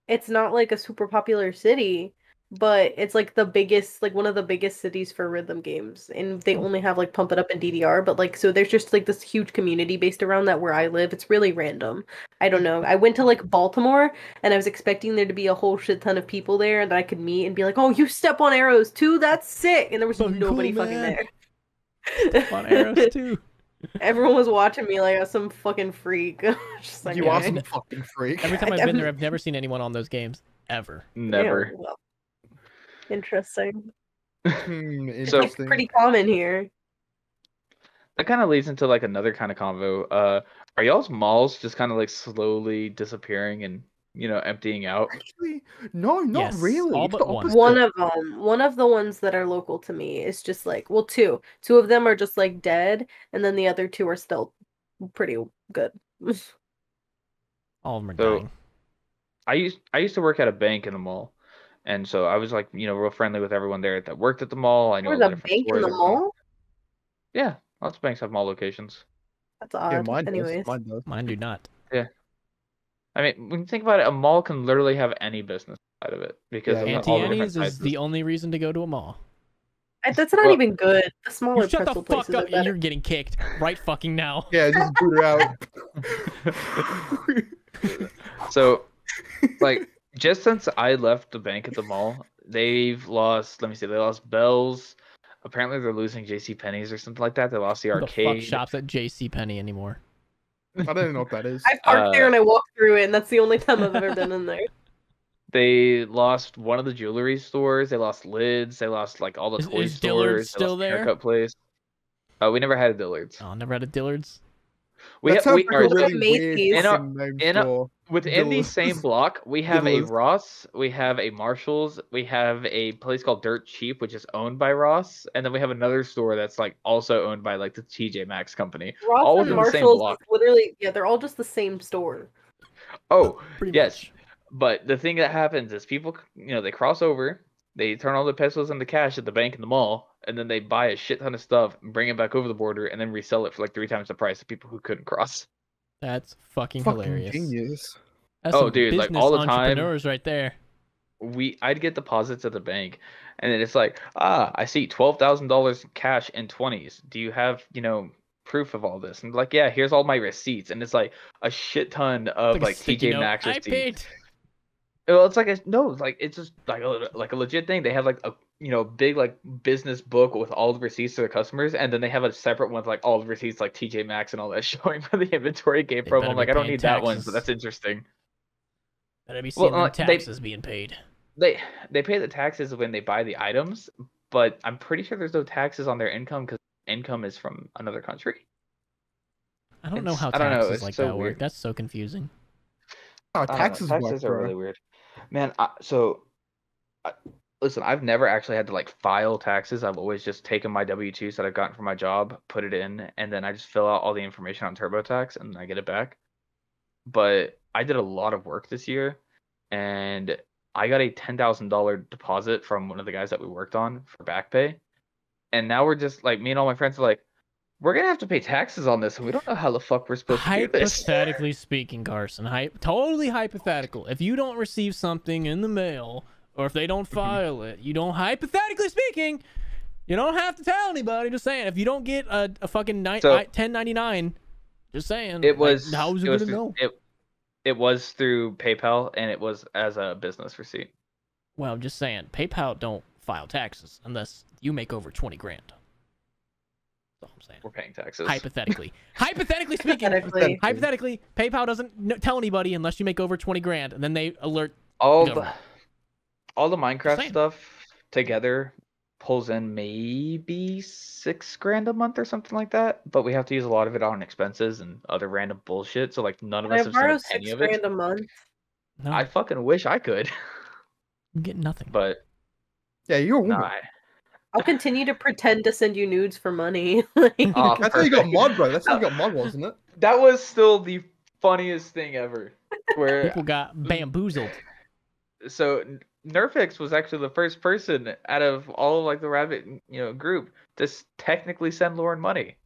it's not like a super popular city, but it's like the biggest, like one of the biggest cities for rhythm games, and they only have like Pump It Up and DDR. But like, so there's just like this huge community based around that where I live. It's really random. I don't know. I went to like Baltimore, and I was expecting there to be a whole shit ton of people there that I could meet and be like, "Oh, you step on arrows too? That's sick!" And there was Fucking nobody cool, fucking man. there. On arrows too. Everyone was watching me like I was some fucking freak. Just like, You Yeah, are I some kn- fucking freak. Every time I've been there, I've never seen anyone on those games ever. Never. Yeah, well, interesting. It's like Interesting. pretty common here. That kind of leads into like another kind of convo. Are y'all's malls just kind of like slowly disappearing and emptying out? Actually, no, not Yes, really. all It's but the one. opposite. One of the ones that are local to me is just like, well, two. Two of them are just like dead, and then the other two are still pretty good. All of them are So dying. I used to work at a bank in the mall, and so I was like real friendly with everyone there that worked at the mall. I knew all There's the a different bank in stores. the mall? Yeah, lots of banks have mall locations. That's Yeah, odd. mine does. Anyways. Mine does. Mine do not. Yeah, I mean when you think about it, a mall can literally have any business side of it because Yeah, of yeah. Auntie all the different Annie's is sizes. the only reason to go to a mall. That's not Well- even good. The smaller You shut the pretzel fuck places up. are better. You're getting kicked right fucking now. Yeah, just boot her out. So, like, just since I left the bank at the mall, they've lost. Let me see. They lost Bell's. Apparently, they're losing J.C. Penney's or something like that. They lost the Who the fuck arcade. shops at JCPenney anymore? I don't even know what that is. I parked there and I walked through it, and that's the only time I've ever been in there. They lost one of the jewelry stores. They lost Lids. They lost like all the toy Is stores. Dillard's They still lost the there? haircut place. We never had a Dillard's. Oh, never had a Dillard's. We That have sounds we like a are really Macy's. weird In our- fucking name in our- store. within the Dillard's. same block. We have a Dillard's. Ross. We have a Marshalls. We have a place called Dirt Cheap, which is owned by Ross, and then we have another store that's like also owned by like the TJ Maxx company. Ross All and within the same Marshalls block. is literally, yeah, they're all just the same store. Oh, Pretty yes. much. But the thing that happens is people, they cross over, they turn all the pesos into cash at the bank in the mall, and then they buy a shit ton of stuff and bring it back over the border and then resell it for like 3 times the price of people who couldn't cross. That's fucking Fucking hilarious. genius. That's Oh, some dude, like, business all the time. entrepreneurs right there. I'd get deposits at the bank, and then it's like, I see $12,000 cash in 20s. Do you have, proof of all this? And like, yeah, here's all my receipts, and it's like a shit ton of It's like a like sticky TJ note. Maxx I receipts. paid. Well, it's like it's just like a legit thing. They have like a big like business book with all the receipts to their customers, and then they have a separate one with like all the receipts like TJ Maxx and all that showing where the inventory came They from. better I'm be like, I don't paying need that one, but taxes. that's interesting. Better be Well, seeing them they- taxes being paid. They pay the taxes when they buy the items, but I'm pretty sure there's no taxes on their income because income is from another country. I don't know how I don't know, taxes it's like so that work. weird. That's so confusing. Oh, I don't know, taxes work, taxes are bro. really weird, man. Listen, I've never actually had to like file taxes. I've always just taken my W-2s that I've gotten from my job, put it in, and then I just fill out all the information on TurboTax and I get it back. But I did a lot of work this year, and I got a $10,000 deposit from one of the guys that we worked on for back pay. And now we're just like, me and all my friends are like, we're gonna have to pay taxes on this, and we don't know how the fuck we're supposed to do this. Hypothetically speaking, Carson, totally hypothetical. If you don't receive something in the mail, or if they don't file it, you don't. Hypothetically speaking, you don't have to tell anybody. Just saying, if you don't get a fucking 1099, just saying. It was. Like, how's it gonna know? It was through PayPal, and it was as a business receipt. Well, I'm just saying, PayPal don't file taxes unless you make over 20 grand. That's all I'm saying. We're paying taxes. Hypothetically speaking, hypothetically, PayPal doesn't tell anybody unless you make over 20 grand, and then they alert. all government. the Minecraft saying. stuff together pulls in maybe $6,000 a month or something like that. But we have to use a lot of it on expenses and other random bullshit. So like none of us I have borrow seen any $6 of it. grand a month. No, I fucking wish I could, I'm getting nothing. but Yeah, you're a no, woman. I'll continue to pretend to send you nudes for money. Like, Oh, That's how you got perfect. mod, bro. That's how you got mod, wasn't it? That was still the funniest thing ever. Where People got bamboozled. so Nerfix was actually the first person out of all of like the Rabbit, group to technically send Lauren money.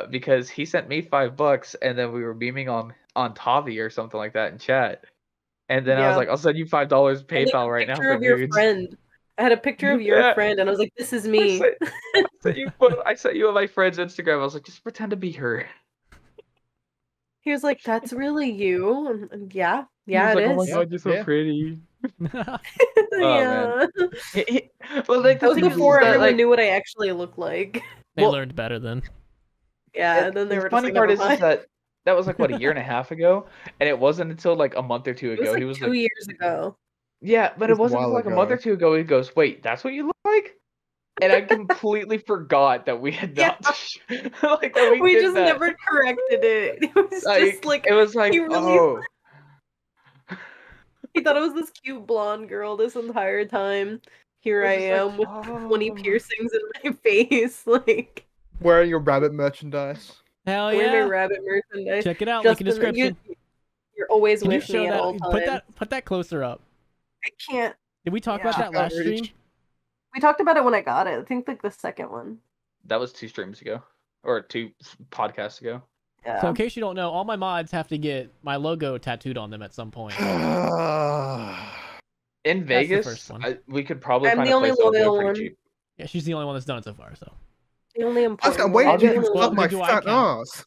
Because he sent me $5 and then we were beaming on Tavi or something like that in chat. And then I was yeah. like, I'll send you $5 I had a PayPal right now picture for of your nudes. friend. I had a picture of your Yeah. friend, and I was like, "This is I me." sent you on my friend's Instagram. I was like, just pretend to be her. He was like, "That's really you." And yeah, He yeah, was it like, oh my is. god, you're so Yeah. pretty. Oh man. Yeah. Well, like That the was thing is before that everyone like knew what I actually looked like. They well, learned better then. Yeah, and then they the were just funny like, part "Never is mind." that was like what, a year and a half ago, and it wasn't until like a month or two It was ago like he was 2 years ago. yeah, but it It's a wasn't while until like a month or ago. two ago he goes, wait, that's what you look like, and I completely forgot that we had Yeah, not like that we we did just that. never corrected it. It was just Like like it was like he really oh. he thought I was this cute blonde girl this entire time. Here I was just like, am with 20 oh. piercings in my face, like Wearing your rabbit merchandise. Hell wearing my yeah! rabbit merchandise. Check it out. Link in Justin, description. you're always Can you with me show at all that? times. Put that closer up. I can't. Did we talk about Yeah. that last stream? We talked about it when I got it. I think like the second one. That was 2 streams ago, or 2 podcasts ago. Yeah. So in case you don't know, all my mods have to get my logo tattooed on them at some point. In That's the Vegas, first one. we could probably I'm find the a only place that would do it loyal pretty one. cheap. Yeah, she's the only one that's done it so far. So The only important I'm one. waiting I'll for you get- to well, suck my do I fat count? ass.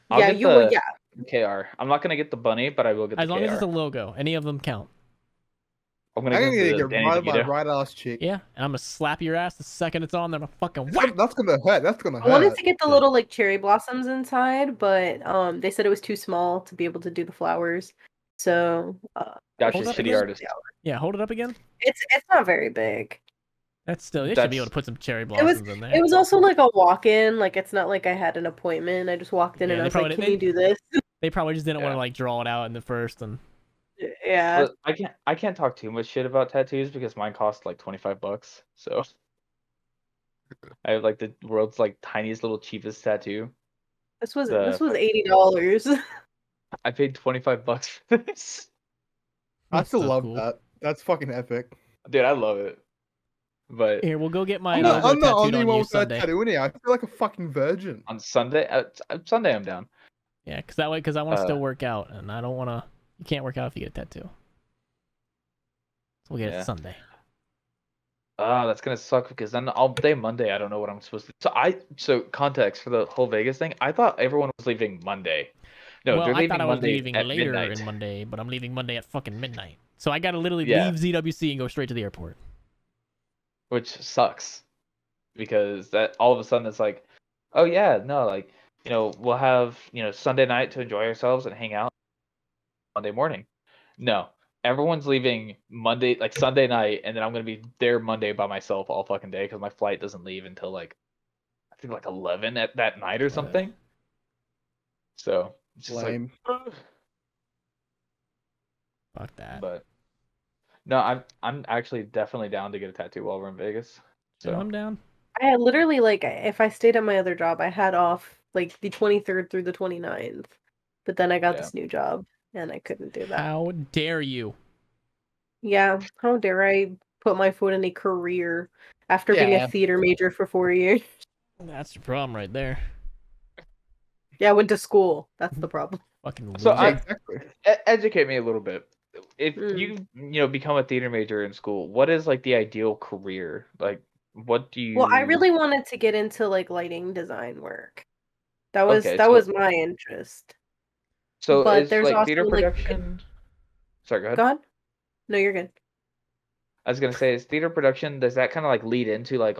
I'll Yeah, get you will. the Yeah. KR. I'm not gonna get the bunny, but I will get as the long KR. as it's a logo, any of them count. I'm I'm gonna gonna get get the Danny right my DeVito. right ass cheek. Yeah, and I'm gonna slap your ass the second it's on. Then I'm fucking whack. That's gonna hurt. That's gonna I wanted hurt. to get the little like cherry blossoms inside, but they said it was too small to be able to do the flowers. So Gotcha, Hold up shitty again? artist. Yeah, hold it up again. it's not very big. That's still. They should be able That's- to put some cherry It was blossoms in there. it was also like a walk-in. Like it's not like I had an appointment. I just walked in Yeah, and I they was like, probably "Can didn't- you do this?" They probably just didn't want Yeah. to like draw it out in the first and. Yeah. But I can't talk too much shit about tattoos because mine cost like $25. So I have like the world's like tiniest little cheapest tattoo. This was The $80. I paid $25 for this. I That's still so love cool. that. That's fucking epic. Dude, I love it. But Here, we'll go get my I'm logo the tattooed only on one you with that Sunday. tattoo in here. I feel like a fucking virgin. on Sunday, Sunday I'm down. Yeah, because that way, because I want to Uh, still work out, and I don't want to. You can't work out if you get a tattoo. So we'll get Yeah. it Sunday. That's gonna suck because then all day Monday I don't know what I'm supposed to. So context for the whole Vegas thing. I thought everyone was leaving Monday. No, well, they're I leaving thought I was Monday leaving at later midnight. in Monday, but I'm leaving Monday at fucking midnight. So I gotta literally Yeah. leave ZWC and go straight to the airport. Which sucks because that all of a sudden it's like, oh yeah, no, like we'll have Sunday night to enjoy ourselves and hang out Monday morning. No, everyone's leaving Monday, like Sunday night, and then I'm gonna be there Monday by myself all fucking day because my flight doesn't leave until like I think like 11 at that night or something. So it's just Lame. like, Fuck that. but no, I'm actually definitely down to get a tattoo while we're in Vegas. So So I'm down. I had literally like if I stayed at my other job, I had off like the 23rd through the 29th. But then I got Yeah. this new job and I couldn't do that. How dare you? Yeah, how dare I put my foot in a career after being Yeah. a theater major for 4 years? That's the problem right there. Yeah, I went to school. That's the problem. Fucking So loser. I- Exactly. educate me a little bit. If Mm. you become a theater major in school, what is like the ideal career? Like, what do you? Well, I really wanted to get into like lighting design work. That was Okay, that so- was my interest. So but is there's like also, theater like, production? Sorry, go ahead. Go on. No, you're good. I was gonna say, is theater production, does that kind of like lead into like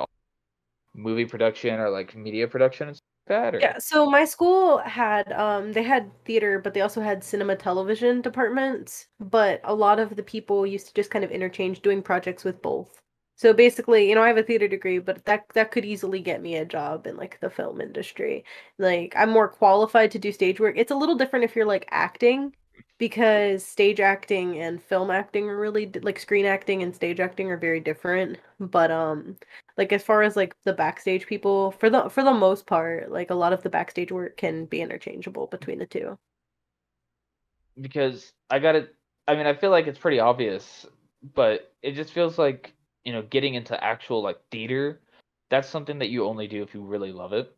movie production or like media production and stuff like that? Or? Yeah, so my school had they had theater, but they also had cinema television departments, but a lot of the people used to just kind of interchange doing projects with both. So basically, I have a theater degree, but that could easily get me a job in like the film industry. Like I'm more qualified to do stage work. It's a little different if you're like acting, because stage acting and film acting are really like screen acting and stage acting are very different. But like as far as like the backstage people, for the most part, like a lot of the backstage work can be interchangeable between the two. Because I got it. I mean, I feel like it's pretty obvious, but it just feels like, getting into actual like theater, that's something that you only do if you really love it.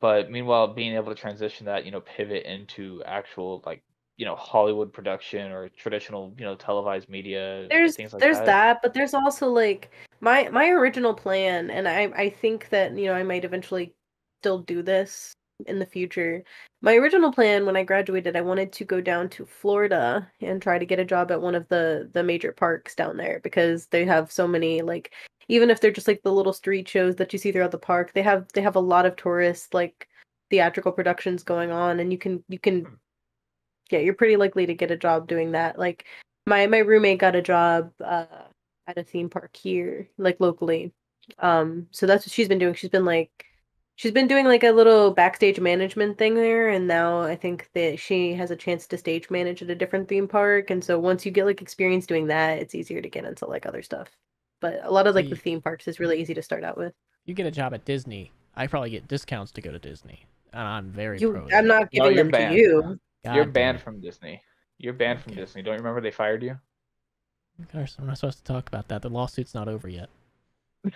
But meanwhile, being able to transition that, pivot into actual like, Hollywood production or traditional, televised media, things like There's that. that, but there's also like my original plan, and I think that, I might eventually still do this in the future. My original plan when I graduated, I wanted to go down to Florida and try to get a job at one of the major parks down there because they have so many like even if they're just like the little street shows that you see throughout the park, they have a lot of tourist like theatrical productions going on, and you can yeah, you're pretty likely to get a job doing that. Like my roommate got a job at a theme park here, like locally. So that's what she's been doing. She's been doing like a little backstage management thing there, and now I think that she has a chance to stage manage at a different theme park. And so once you get like experience doing that, it's easier to get into like other stuff. But a lot of like the See, theme parks is really easy to start out with. you get a job at Disney, I probably get discounts to go to Disney, and I'm very pro I'm that. not No, giving you're them to banned. you. You're God damn banned it. from Disney. You're banned from Okay. Disney. Don't you remember they fired you? Gosh, I'm not supposed to talk about that. The lawsuit's not over yet. Give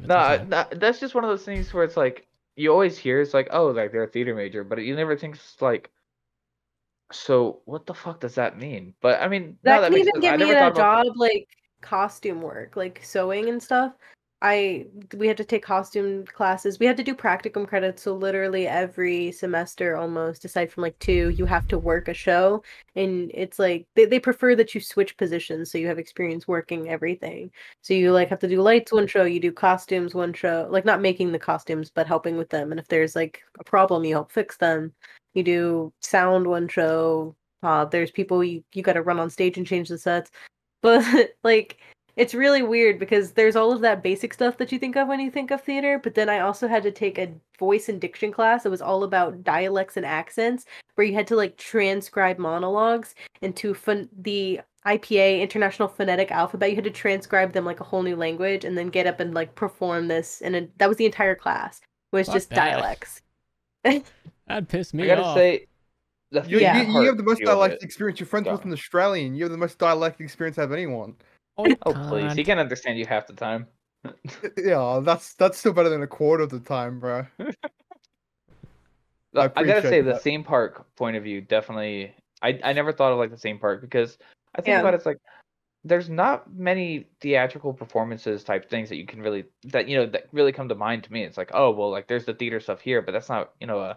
it some No, time. no, that's just one of those things where it's like you always hear it's like, oh, like they're a theater major, but you never think it's like, so what the fuck does that mean? But I mean, no, That that can makes even sense. get I me never a thought about. job like costume work, like sewing and stuff. We had to take costume classes. We had to do practicum credits, so literally every semester almost, aside from like two, you have to work a show. And it's like they prefer that you switch positions so you have experience working everything. So you like have to do lights one show, you do costumes one show, like not making the costumes, but helping with them. And if there's like a problem, you help fix them. You do sound one show, there's people you got to run on stage and change the sets. But like it's really weird because there's all of that basic stuff that you think of when you think of theater, but then I also had to take a voice and diction class that was all about dialects and accents, where you had to like transcribe monologues into the IPA, International Phonetic Alphabet. You had to transcribe them like a whole new language and then get up and like perform this, and that was the entire class. Was Fuck just that. dialects. That'd piss I me gotta off. say, the You, theme you, Yeah. you have part the most view of dialect it. experience. Your friend's with Go. an Australian. You have the most dialect experience out of anyone. Oh, you Oh please, he can't. can understand you half the time. Yeah, that's still better than a quarter of the time, bro. I I gotta appreciate say, the that. theme park point of view definitely. I never thought of like the theme park because I think Yeah. about it, it's like there's not many theatrical performances type things that you can really that really come to mind to me. It's like, oh well, like there's the theater stuff here, but that's not a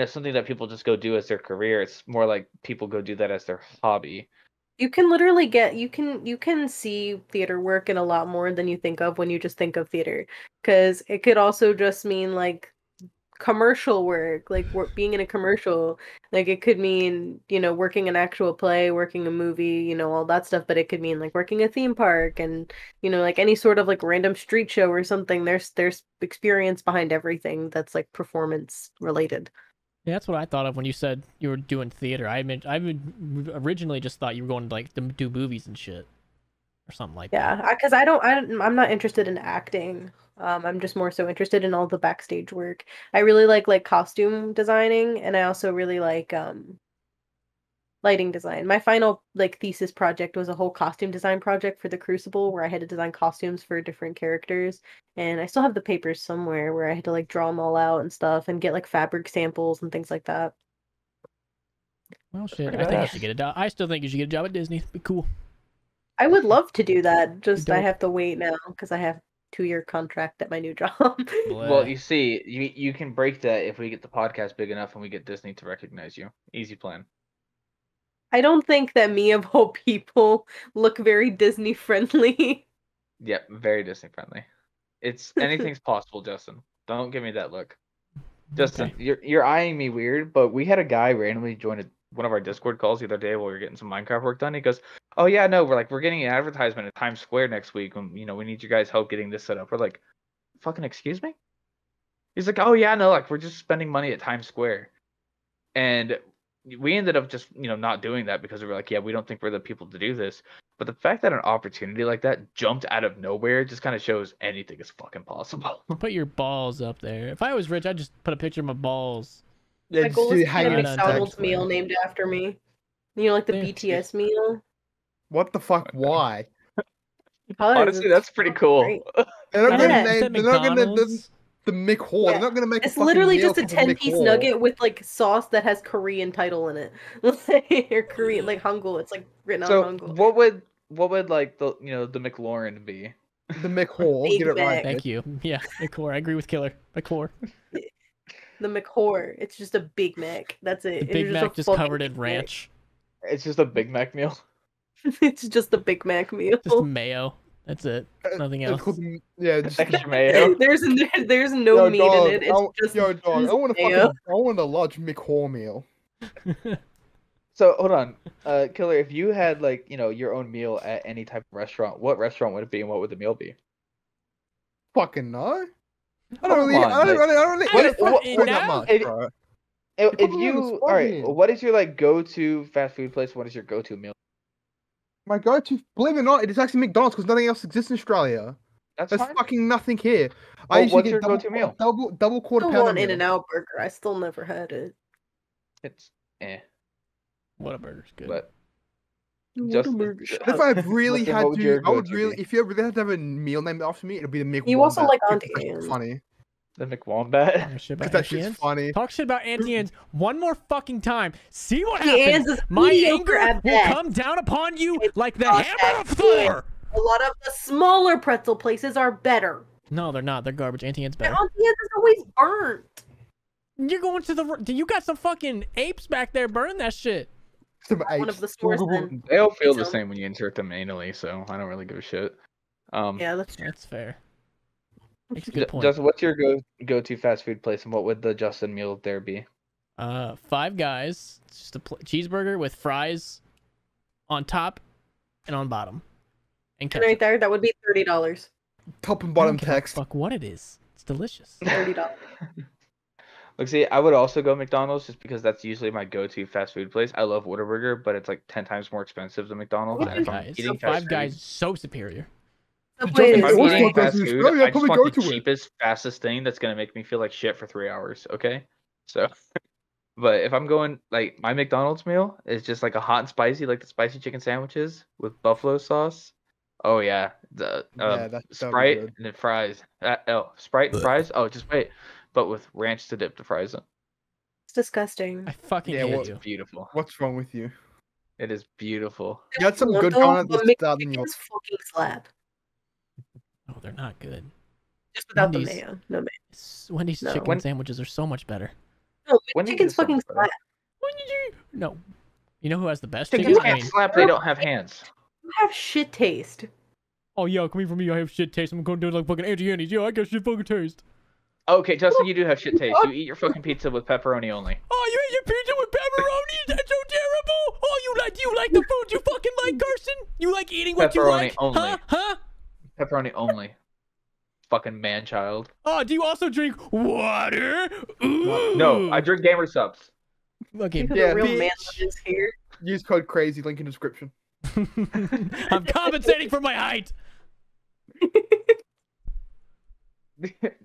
something that people just go do as their career. It's more like people go do that as their hobby. You can literally get you can see theater work in a lot more than you think of when you just think of theater. Because it could also just mean like commercial work, like being in a commercial. Like it could mean, working an actual play, working a movie, all that stuff, but it could mean like working a theme park and, like any sort of like random street show or something. There's experience behind everything that's like performance related. Yeah, that's what I thought of when you said you were doing theater. Originally just thought you were going to like do movies and shit or something like that. Yeah, because I'm not interested in acting. I'm just more so interested in all the backstage work. I really like costume designing, and I also really like lighting design. My final like thesis project was a whole costume design project for the Crucible, where I had to design costumes for different characters, and I still have the papers somewhere where I had to like draw them all out and stuff, and get like fabric samples and things like that. Well, That's shit. pretty I think you should badass. get a job. I still think you should get a job at Disney. It'd be cool. I would love to do that. Be Just I dope. have to wait now because I have 2-year contract at my new job. Well, Bleh. you see, you can break that if we get the podcast big enough and we get Disney to recognize you. Easy plan. I don't think that me of all people look very Disney friendly. Yep, very Disney friendly. It's anything's possible, Justin. Don't give me that look. Justin, Okay. you're eyeing me weird, but we had a guy randomly join one of our Discord calls the other day while we were getting some Minecraft work done. He goes, "Oh yeah, no, we're getting an advertisement at Times Square next week, and we need your guys' help getting this set up." We're like, "Fucking excuse me?" He's like, "Oh yeah, no, like we're just spending money at Times Square." And we ended up just not doing that because we were like, yeah, we don't think we're the people to do this. But the fact that an opportunity like that jumped out of nowhere just kind of shows anything is fucking possible. Put your balls up there. If I was rich, I'd just put a picture of my balls. Yeah, My just goal do is to get a hanging McDonald's text. meal named after me. Like the Yeah. BTS meal. What the fuck? Why? Because Honestly, it's that's pretty cool. great. They're not I gonna don't know, name. instead They're not gonna McDonald's. the McHall. Yeah. They're not gonna make. It's a fucking literally meal just a called 10-piece McHall. nugget with like sauce that has Korean title in it. Or Korean like Hangul. It's like written So on Hangul. what would like the the McLaurin be? The McHall. Big Get it right. Mac. Thank you. Yeah, McClure. I agree with Killer. McClure. The McHore. It's just a Big Mac. That's it. The Big It's Mac a just fucking covered in Big Mac. ranch. It's just a Big Mac meal. It's just a Big Mac meal. Just mayo. That's it. Nothing It's else. called yeah. Just, Extra mayo. There's no yo, meat dog, in it. It's just yo, dog. I want a mayo. fucking. I want a large McHall meal. So hold on, Killer. If you had like your own meal at any type of restaurant, what restaurant would it be, and what would the meal be? Fucking no. I Come don't really. on, I don't like- really. What eat if- fast what- food now- that much, if- bro. If put me on the you spot all right, here. what is your like go-to fast food place? What is your go-to meal? My go-to, believe it or not, it is actually McDonald's because nothing else exists in Australia. That's There's fine. fucking nothing here. I Well, usually what's get your double, go-to meal? double quarter Still pounder want meal. In-N-Out burger. I still never had it. It's Whataburger's good. but What a Just- burger. just- If I really Justin, had what would your to, I would go-to really. be? If you ever had to have a meal named after me, it'd be the McWombat. You also like because Auntie that's Anne's. funny. the McWombat. Talking shit Because about that Auntie shit's Anne's. funny. Talk shit about Auntie Anne's one more fucking time. See what Auntie happens. Anne's is My mediocre anger at will best. come down upon you It's like the not hammer that of good. Thor. A lot of the smaller pretzel places are better. No, they're not. They're garbage. Auntie Anne's And better. Auntie Anne's is always burnt. You're going to the. You got some fucking apes back there burning that shit. Some One apes. of the stores then. They all feel the So- same when you insert them anally, so I don't really give a shit. Yeah, that's true. That's fair. Makes a good point. Justin, what's your go-to fast food place, and what would the Justin meal there be? Five Guys. It's just a cheeseburger with fries on top and on bottom. And And ketchup. right there, that would be $30. Top and I bottom don't give a text. Fuck what it is. It's delicious. $30. Look, see, I would also go McDonald's just because that's usually my go-to fast food place. I love Whataburger, but it's like 10 times more expensive than McDonald's. Five And if I'm Guys. eating fast Five food- Guys is so superior. Subway If It's I'm always eating what goes fast to food, Australia, I just probably want go the to it. cheapest, fastest thing that's gonna make me feel like shit for 3 hours. Okay, so, but if I'm going like my McDonald's meal is just like a hot and spicy, like the spicy chicken sandwiches with buffalo sauce. Oh yeah, the Yeah, that'd be Sprite good. and then fries. Sprite and fries. Oh, just wait, but with ranch to dip the fries in. It's disgusting. I fucking Yeah, hate well- It's you. beautiful. What's wrong with you? It is beautiful. You had some What good though? donuts But at the start in your. McChickens fucking slap. Oh, they're not good. Just without Wendy's. the mayo. No mayo. Wendy's No. chicken sandwiches are so much better. No, Wendy's McChickens is so fucking much better. slap. No. You know who has the best Chickens chicken? can't slap. They don't have hands. You have shit taste. Oh, yo, coming from me, I have shit taste. I'm going to do like fucking Auntie Anne's. Yo, I got shit fucking taste. Okay, Justin, you do have shit taste. You eat your fucking pizza with pepperoni only. Oh, you ate your pizza with pepperoni? That's so terrible. Oh, you like the food you fucking like, Carson? You like eating what you Pepperoni like? only. Huh? Huh? Pepperoni only. Fucking man child. Oh, do you also drink water? Ooh. No, I drink gamer subs. Okay, Who Yeah, the real bitch. man is here. Use code crazy. Link in description. I'm compensating for my height.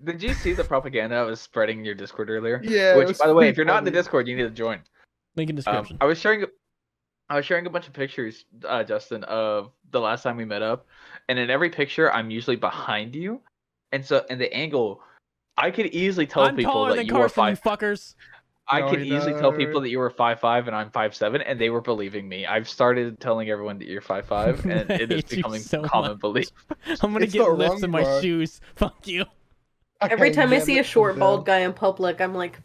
Did you see the propaganda I was spreading in your Discord earlier? Yeah. it Which, was by the way, pretty if you're not in the funny. Discord, you need to join. Link in description. I was sharing a bunch of pictures, Justin, of the last time we met up, and in every picture, I'm usually behind you, and so in the angle, I could easily tell I'm people taller that than you were Carson, you 5'5". fuckers. I No, could you easily tell know. people that you were 5'5" and I'm 5'7", and they were believing me. I've started telling everyone that you're 5'5", and it is hate you becoming so common much. belief. I'm gonna It's get not lifts wrong, in my bro. shoes. Fuck you. Every Okay, time I yeah, see a that short comes bald down. guy in public, I'm like,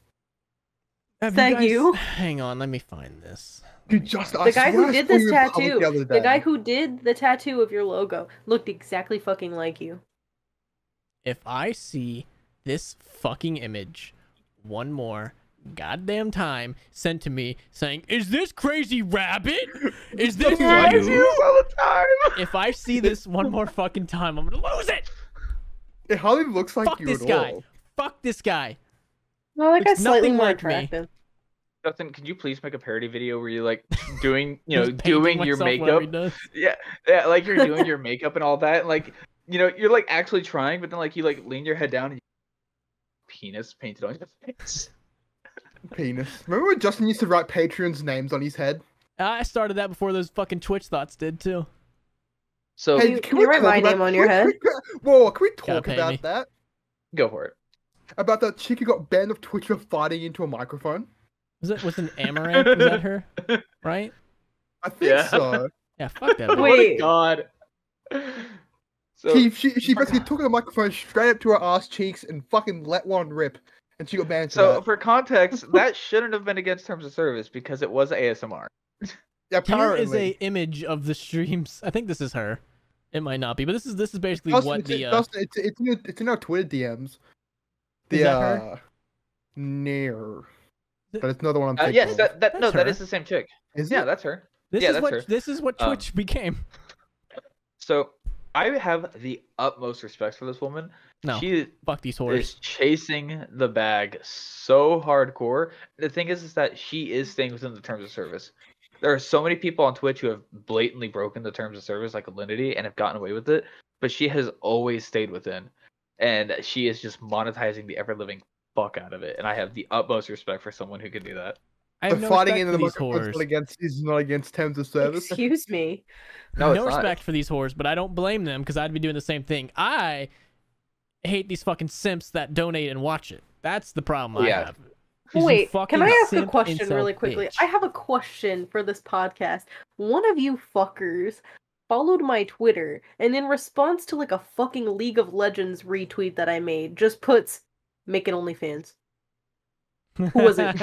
Have Thank guys- you. Hang on, let me find this. Dude, just the guy who did this tattoo, the the guy who did the tattoo of your logo looked exactly fucking like you. If I see this fucking image one more goddamn time sent to me saying, "Is this crazy rabbit? Is this I see you?" this all the time. If I see this one more fucking time, I'm gonna lose it. It hardly looks like Fuck you this at guy. all. Fuck this guy. Well, that Looks guy's slightly nothing more like me. attractive. Justin, could you please make a parody video where you're like doing, Just painting doing your myself whatever he makeup? does. Yeah, like you're doing your makeup and all that, and like, you're like actually trying, but then like you like lean your head down and penis painted on your face. Penis. Remember when Justin used to write Patreons' names on his head? I started that before those fucking Twitch thoughts did too. So Hey, Can you write my name on your head? Whoa, can we Gotta talk pay about me. that? go for it. About that chick who got banned of Twitch for fighting into a microphone? Was an Amaranth? Was that her? Right? I think Yeah. so. Yeah, fuck that. bitch. What a Wait. god. So She basically took the microphone straight up to her ass cheeks and fucking let one rip, and she got banned for So that. for context, that shouldn't have been against terms of service because it was ASMR. Yeah, Here apparently. is a image of the streams. I think this is her. It might not be, but this is basically Dustin, what it's, the Dustin, it's in our Twitter DMs. Is that her? Near. But it's another one on TikTok. Yes, that That's that her. is the same chick. Is Yeah, it? that's her. this Yeah, is that's what her. this is what Twitch became. So I have the utmost respect for this woman. No, She fuck these is whores. chasing the bag so hardcore. The thing is that she is staying within the terms of service. There are so many people on Twitch who have blatantly broken the terms of service, like Alinity, and have gotten away with it. But she has always stayed within, and she is just monetizing the ever living fuck out of it. And I have the utmost respect for someone who can do that. I The have no fighting respect into for the these microphone whores. is not against terms of service. Excuse me. No, No it's not. respect for these whores, but I don't blame them because I'd be doing the same thing. I hate these fucking simps that donate and watch it. That's the problem I Yeah. have. Is you Wait, fucking can I ask a simp question incel really quickly? bitch. I have a question for this podcast. One of you fuckers followed my Twitter and in response to like a fucking League of Legends retweet that I made, just puts make it OnlyFans. Who was it?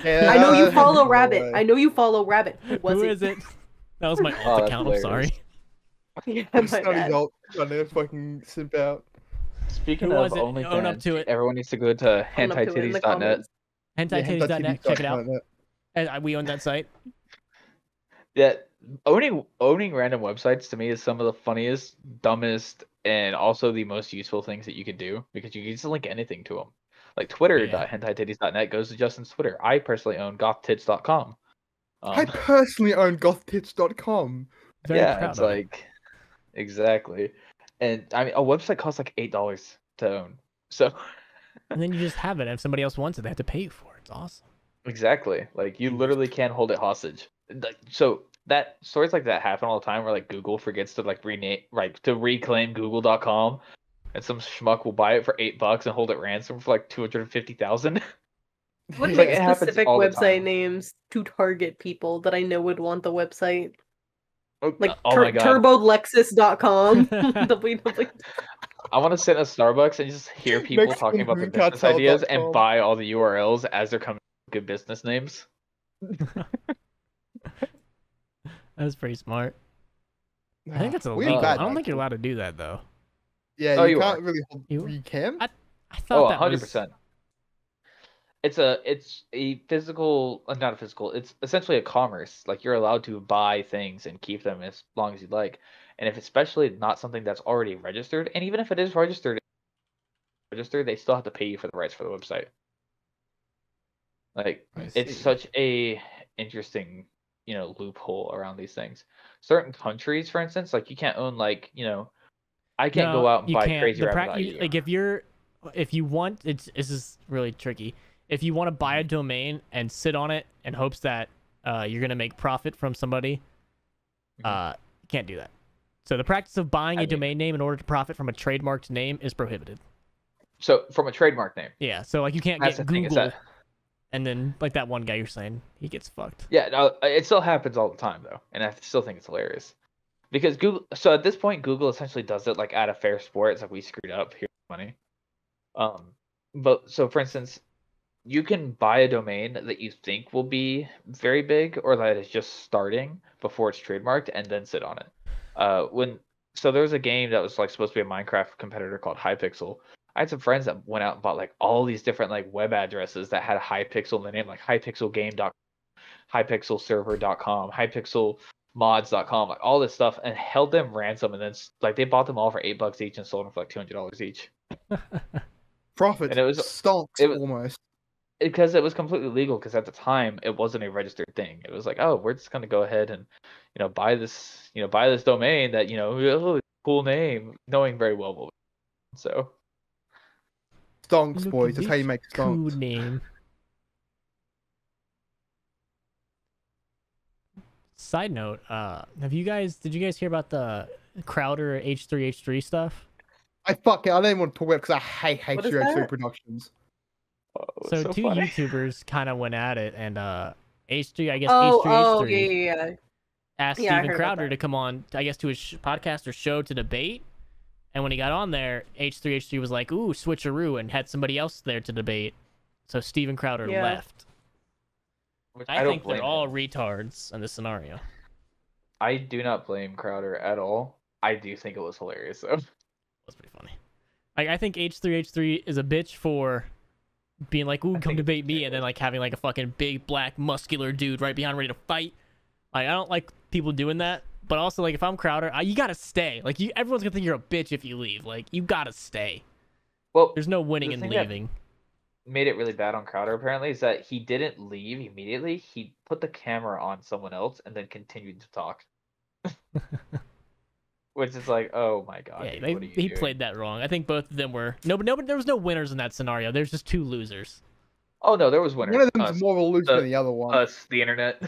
Yeah, I know you that- follow no Rabbit. way. I know you follow Rabbit. Who was Who it? is it? That was my Oh, alt that's account. I'm sorry. hilarious. Yeah, It's my not his bad. alt, trying to fucking simp out. Speaking Who of was it? Own up OnlyFans, to it. everyone needs to go to Own up to it in the hentai-titties.net. comments. HentaiTitties.net. Check it out. hentai.net. And we own that site. Yeah, owning random websites to me is some of the funniest, dumbest, and also the most useful things that you can do because you can just link anything to them. Like Twitter.hentai-titties.net goes to Justin's Twitter. I personally own goftits.com. I personally own goftits.com. Very yeah, proud it's of it. like exactly, and I mean a website costs like $8 to own. So And then you just have it. And if somebody else wants it, they have to pay you for it. It's awesome. exactly, like you literally can't hold it hostage. So that stories like that happen all the time where like Google forgets to like rename, like to reclaim Google.com, and some schmuck will buy it for $8 and hold it ransom for like 250,000. What It's like, it happens specific all the website time. names to target people that I know would want the website? Like Oh my god, turbodlexus.com. www. I want to sit in a Starbucks and just hear people talking about their business ideas and MexicanFoodCartel.com. buy all the URLs as they're coming up with good business names. That was pretty smart. I think that's We're illegal. bad, I don't think you're actually. allowed to do that though. Yeah, Oh, you you can't are. really hold. You- You can? I Oh, thought that 100%. It's a physical, not a physical. It's essentially a commerce. Like you're allowed to buy things and keep them as long as you like. And if especially not something that's already registered, and even if it is registered, they still have to pay you for the rights for the website. Like I it's see. such a interesting, loophole around these things. Certain countries, for instance, like you can't own I can't go out and you buy can't. Crazy The Rabbit.eu. like if you want, this is really tricky. If you want to buy a domain and sit on it in hopes that you're gonna make profit from somebody, you can't do that. So the practice of buying I a mean- domain name in order to profit from a trademarked name is prohibited. So from a trademark name. Yeah, so like you can't That's get the thing, is Google, that- and then like that one guy you're saying, he gets fucked. Yeah, no, it still happens all the time though, and I still think it's hilarious because Google. So at this point, Google essentially does it like at a fair sport. It's like we screwed up. Here's money. But so for instance, you can buy a domain that you think will be very big or that is just starting before it's trademarked, and then sit on it. So there was a game that was like supposed to be a Minecraft competitor called Hypixel. I had some friends that went out and bought like all these different like web addresses that had Hypixel in the name, like hypixelgame.com, hypixelserver.com, hypixelmods.com, like all this stuff, and held them ransom, and then like they bought them all for $8 each and sold them for like $200 each. Profit. And it was- stonks it was- almost. because it was completely legal. Because at the time, it wasn't a registered thing. It was like, oh, we're just gonna go ahead and, buy this domain that oh, cool name, knowing very well what. So Stonks, Look boys. at That's how you this make cool stonks. name. Side note, did you guys hear about the Crowder H3H3 stuff? I don't even want to talk about it because I hate What is H3H3 that? Productions. oh, it's So so two funny. YouTubers kind of went at it, and H3, I guess Oh, H3H3 yeah. asked Yeah, I Steven heard about Crowder that. to come on, I guess, to his podcast or show to debate. And when he got on there, H3H3 was like, "Ooh, switcheroo," and had somebody else there to debate. So Steven Crowder Yeah. left. Which I don't think they're blame all him. retards in this scenario. I do not blame Crowder at all. I do think it was hilarious though. That's pretty funny. I think H3H3 is a bitch for being like, "Ooh, come think it's debate me," and then like having like a fucking big black muscular dude right behind ready to fight. Like, I don't like people doing that. But also, like, if I'm Crowder, you gotta stay. Like, everyone's gonna think you're a bitch if you leave. Like, you gotta stay. Well, There's no winning the in thing that leaving. made it really bad on Crowder apparently is that he didn't leave immediately. He put the camera on someone else and then continued to talk. Which is like, oh my god, Yeah, dude, what are you he doing? played that wrong. I think both of them were no, but there was no winners in that scenario. There's just two losers. Oh no, there was winners. One of them's Us, more of a loser than the other one. us, the internet.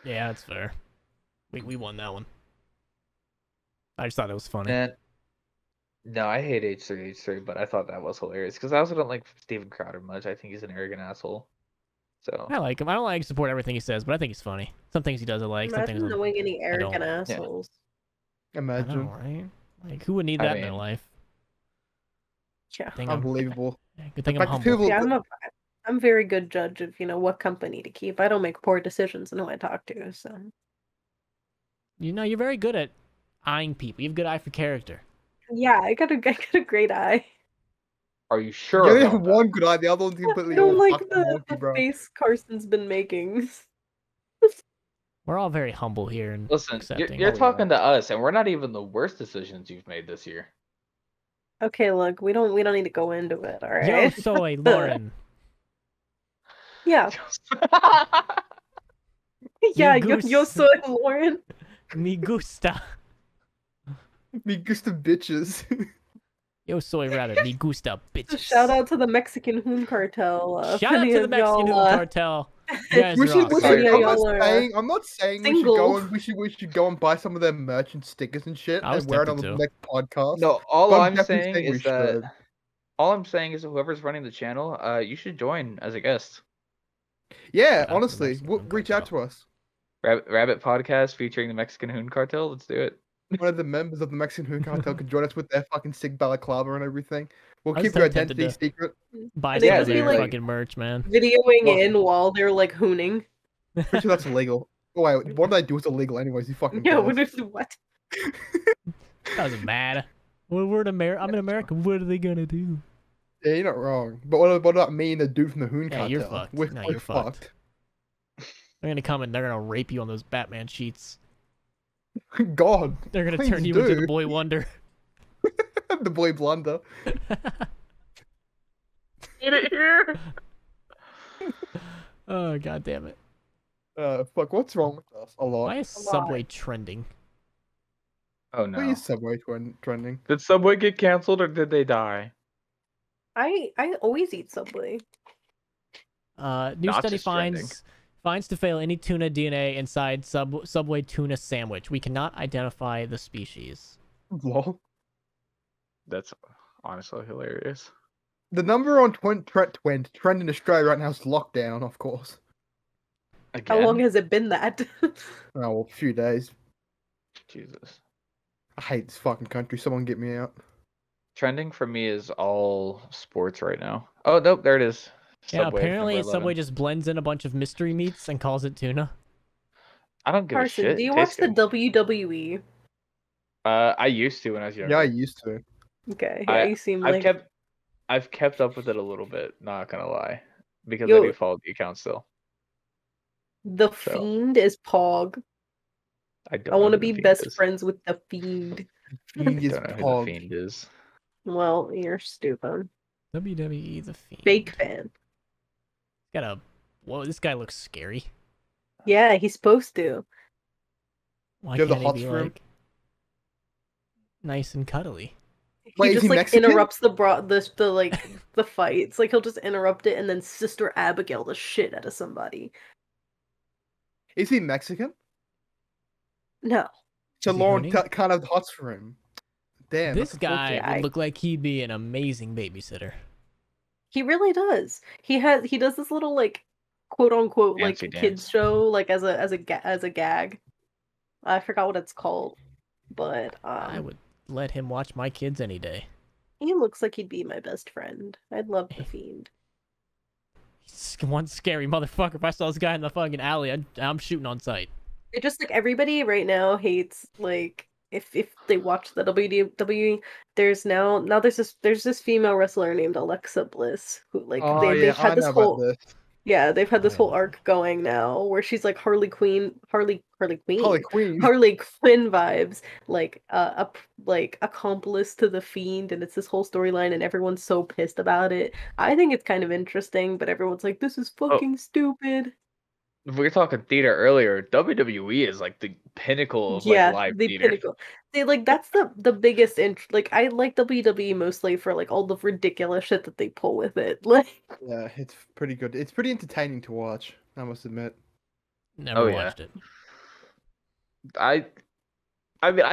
Yeah, that's fair. We won that one. I just thought it was funny. Man, no, I hate H3H3, but I thought that was hilarious because I also don't like Steven Crowder much. I think he's an arrogant asshole. So I like him. I don't like support everything he says, but I think he's funny. Some things he does I like. Some things Imagine knowing any don't. arrogant assholes. I Imagine. know, right? Like, who would need that in their life? Yeah. Unbelievable. Good thing In I'm fact, humble. people- Yeah, I'm a very good judge of, what company to keep. I don't make poor decisions in who I talk to, so. You're very good at eyeing people. You have a good eye for character. Yeah, I got a great eye. are you sure? You only about have that? one good eye, the other one's I completely don't all like fucking wonky, the bro. face Carson's been making. We're all very humble here and Listen, accepting. you're Oh, talking to us, and we're not even the worst decisions you've made this year. Okay, look, we don't need to go into it, all Yo right? soy Lauren. Yeah, yeah, yo goose. soy Lauren. Me gusta. Me gusta bitches. Yo soy rabbit. Me gusta bitches. Shout out to the Mexican Hoon Cartel. Shout out If to any the of Mexican y'all, Hoon Cartel. You guys We are should, awesome. Yeah, I'm y'all are, I'm not saying single. we should go and buy some of their merch and stickers and shit I was and wear it on tempted the to. next podcast. No, all But I'm definitely saying we is that should. all I'm saying is that whoever's running the channel, you should join as a guest. Yeah, Shout out to the honestly, Mexican Hoon reach out Cartel. to us. Rabbit podcast featuring the Mexican Hoon Cartel. Let's do it. One of the members of the Mexican Hoon Cartel could join us with their fucking sick balaclava and everything. We'll I was keep your so tempted identity to- secret. Buy And some yeah, of dude, their like- fucking merch, man. Videoing Well- in while they're like hooning. Pretty sure that's illegal. Oh, wait, what did I do is illegal anyways, you fucking Yeah, guys. what? Doesn't matter. We're in America. I'm in America. What are they gonna do? Yeah, you're not wrong. But what about me and the dude from the Hoon Yeah, Cartel? you're fucked. We're You're fucked. They're gonna come and they're gonna rape you on those Batman sheets. God, They're gonna Please turn you into the do. boy wonder. the boy blunder. Get it here. Oh, god damn it. Fuck, what's wrong with us? A lot. Why is Subway trending? Oh Why no! is Subway trending? Did Subway get canceled or did they die? I always eat Subway. New Not study just trending. finds to fail any tuna DNA inside Subway tuna sandwich. We cannot identify the species. Lol. That's honestly hilarious. The number on trend in Australia right now is lockdown, of course. Again? How long has it been that? Oh, well, a few days. Jesus. I hate this fucking country. Someone get me out. Trending for me is all sports right now. Oh nope, there it is. Yeah, Subway, apparently number Subway 11. just blends in a bunch of mystery meats and calls it tuna. I don't give a Carson, shit. do you It watch tastes the good. WWE? I used to when I was younger. Yeah, I used to. Okay, yeah, you seem like I've kept up with it a little bit, not gonna lie. Because Yo. I do follow the account still. the so. Fiend is Pog. I don't I want know to who be the Fiend best is. friends with the Fiend. Fiend is Don't know who the Pog. Fiend is. Well, you're stupid. WWE The Fiend. Fake fan. Got a. Whoa, this guy looks scary. Yeah, he's supposed to. Why Do you have can't the he hots be for him? like nice and cuddly? Wait, He is just he like Mexican? interrupts the like the fights. Like he'll just interrupt it and then Sister Abigail the shit out of somebody. Is he Mexican? No. So Is he Lauren hooning? kind of hots for him. Damn, This that's guy unfortunate. Yeah, would look like he'd be an amazing babysitter. He really does. He does this little like quote unquote like Fancy kids dance. show like as a gag. I forgot what it's called, but I would let him watch my kids any day. he looks like he'd be my best friend. I'd love the Fiend. He's one scary motherfucker. If I saw this guy in the fucking alley, I'm shooting on sight. It just like everybody right now hates like if they watch the WWE, there's this female wrestler named Alexa Bliss who like Oh yeah, they've I had this know about whole this. yeah, they've had this I whole don't- arc going now where she's like Harley Quinn Harley Quinn. Harley Quinn vibes, like like accomplice to the Fiend, and it's this whole storyline, and everyone's so pissed about it. I think it's kind of interesting, but everyone's like, "This is Oh, fucking stupid." we were talking theater earlier. WWE is like the pinnacle of like Yeah, live the theater. pinnacle. They like that's the biggest like I like WWE mostly for like all the ridiculous shit that they pull with it. Like Yeah, it's pretty good. It's pretty entertaining to watch, I must admit. Never Oh, yeah. watched it. I I mean,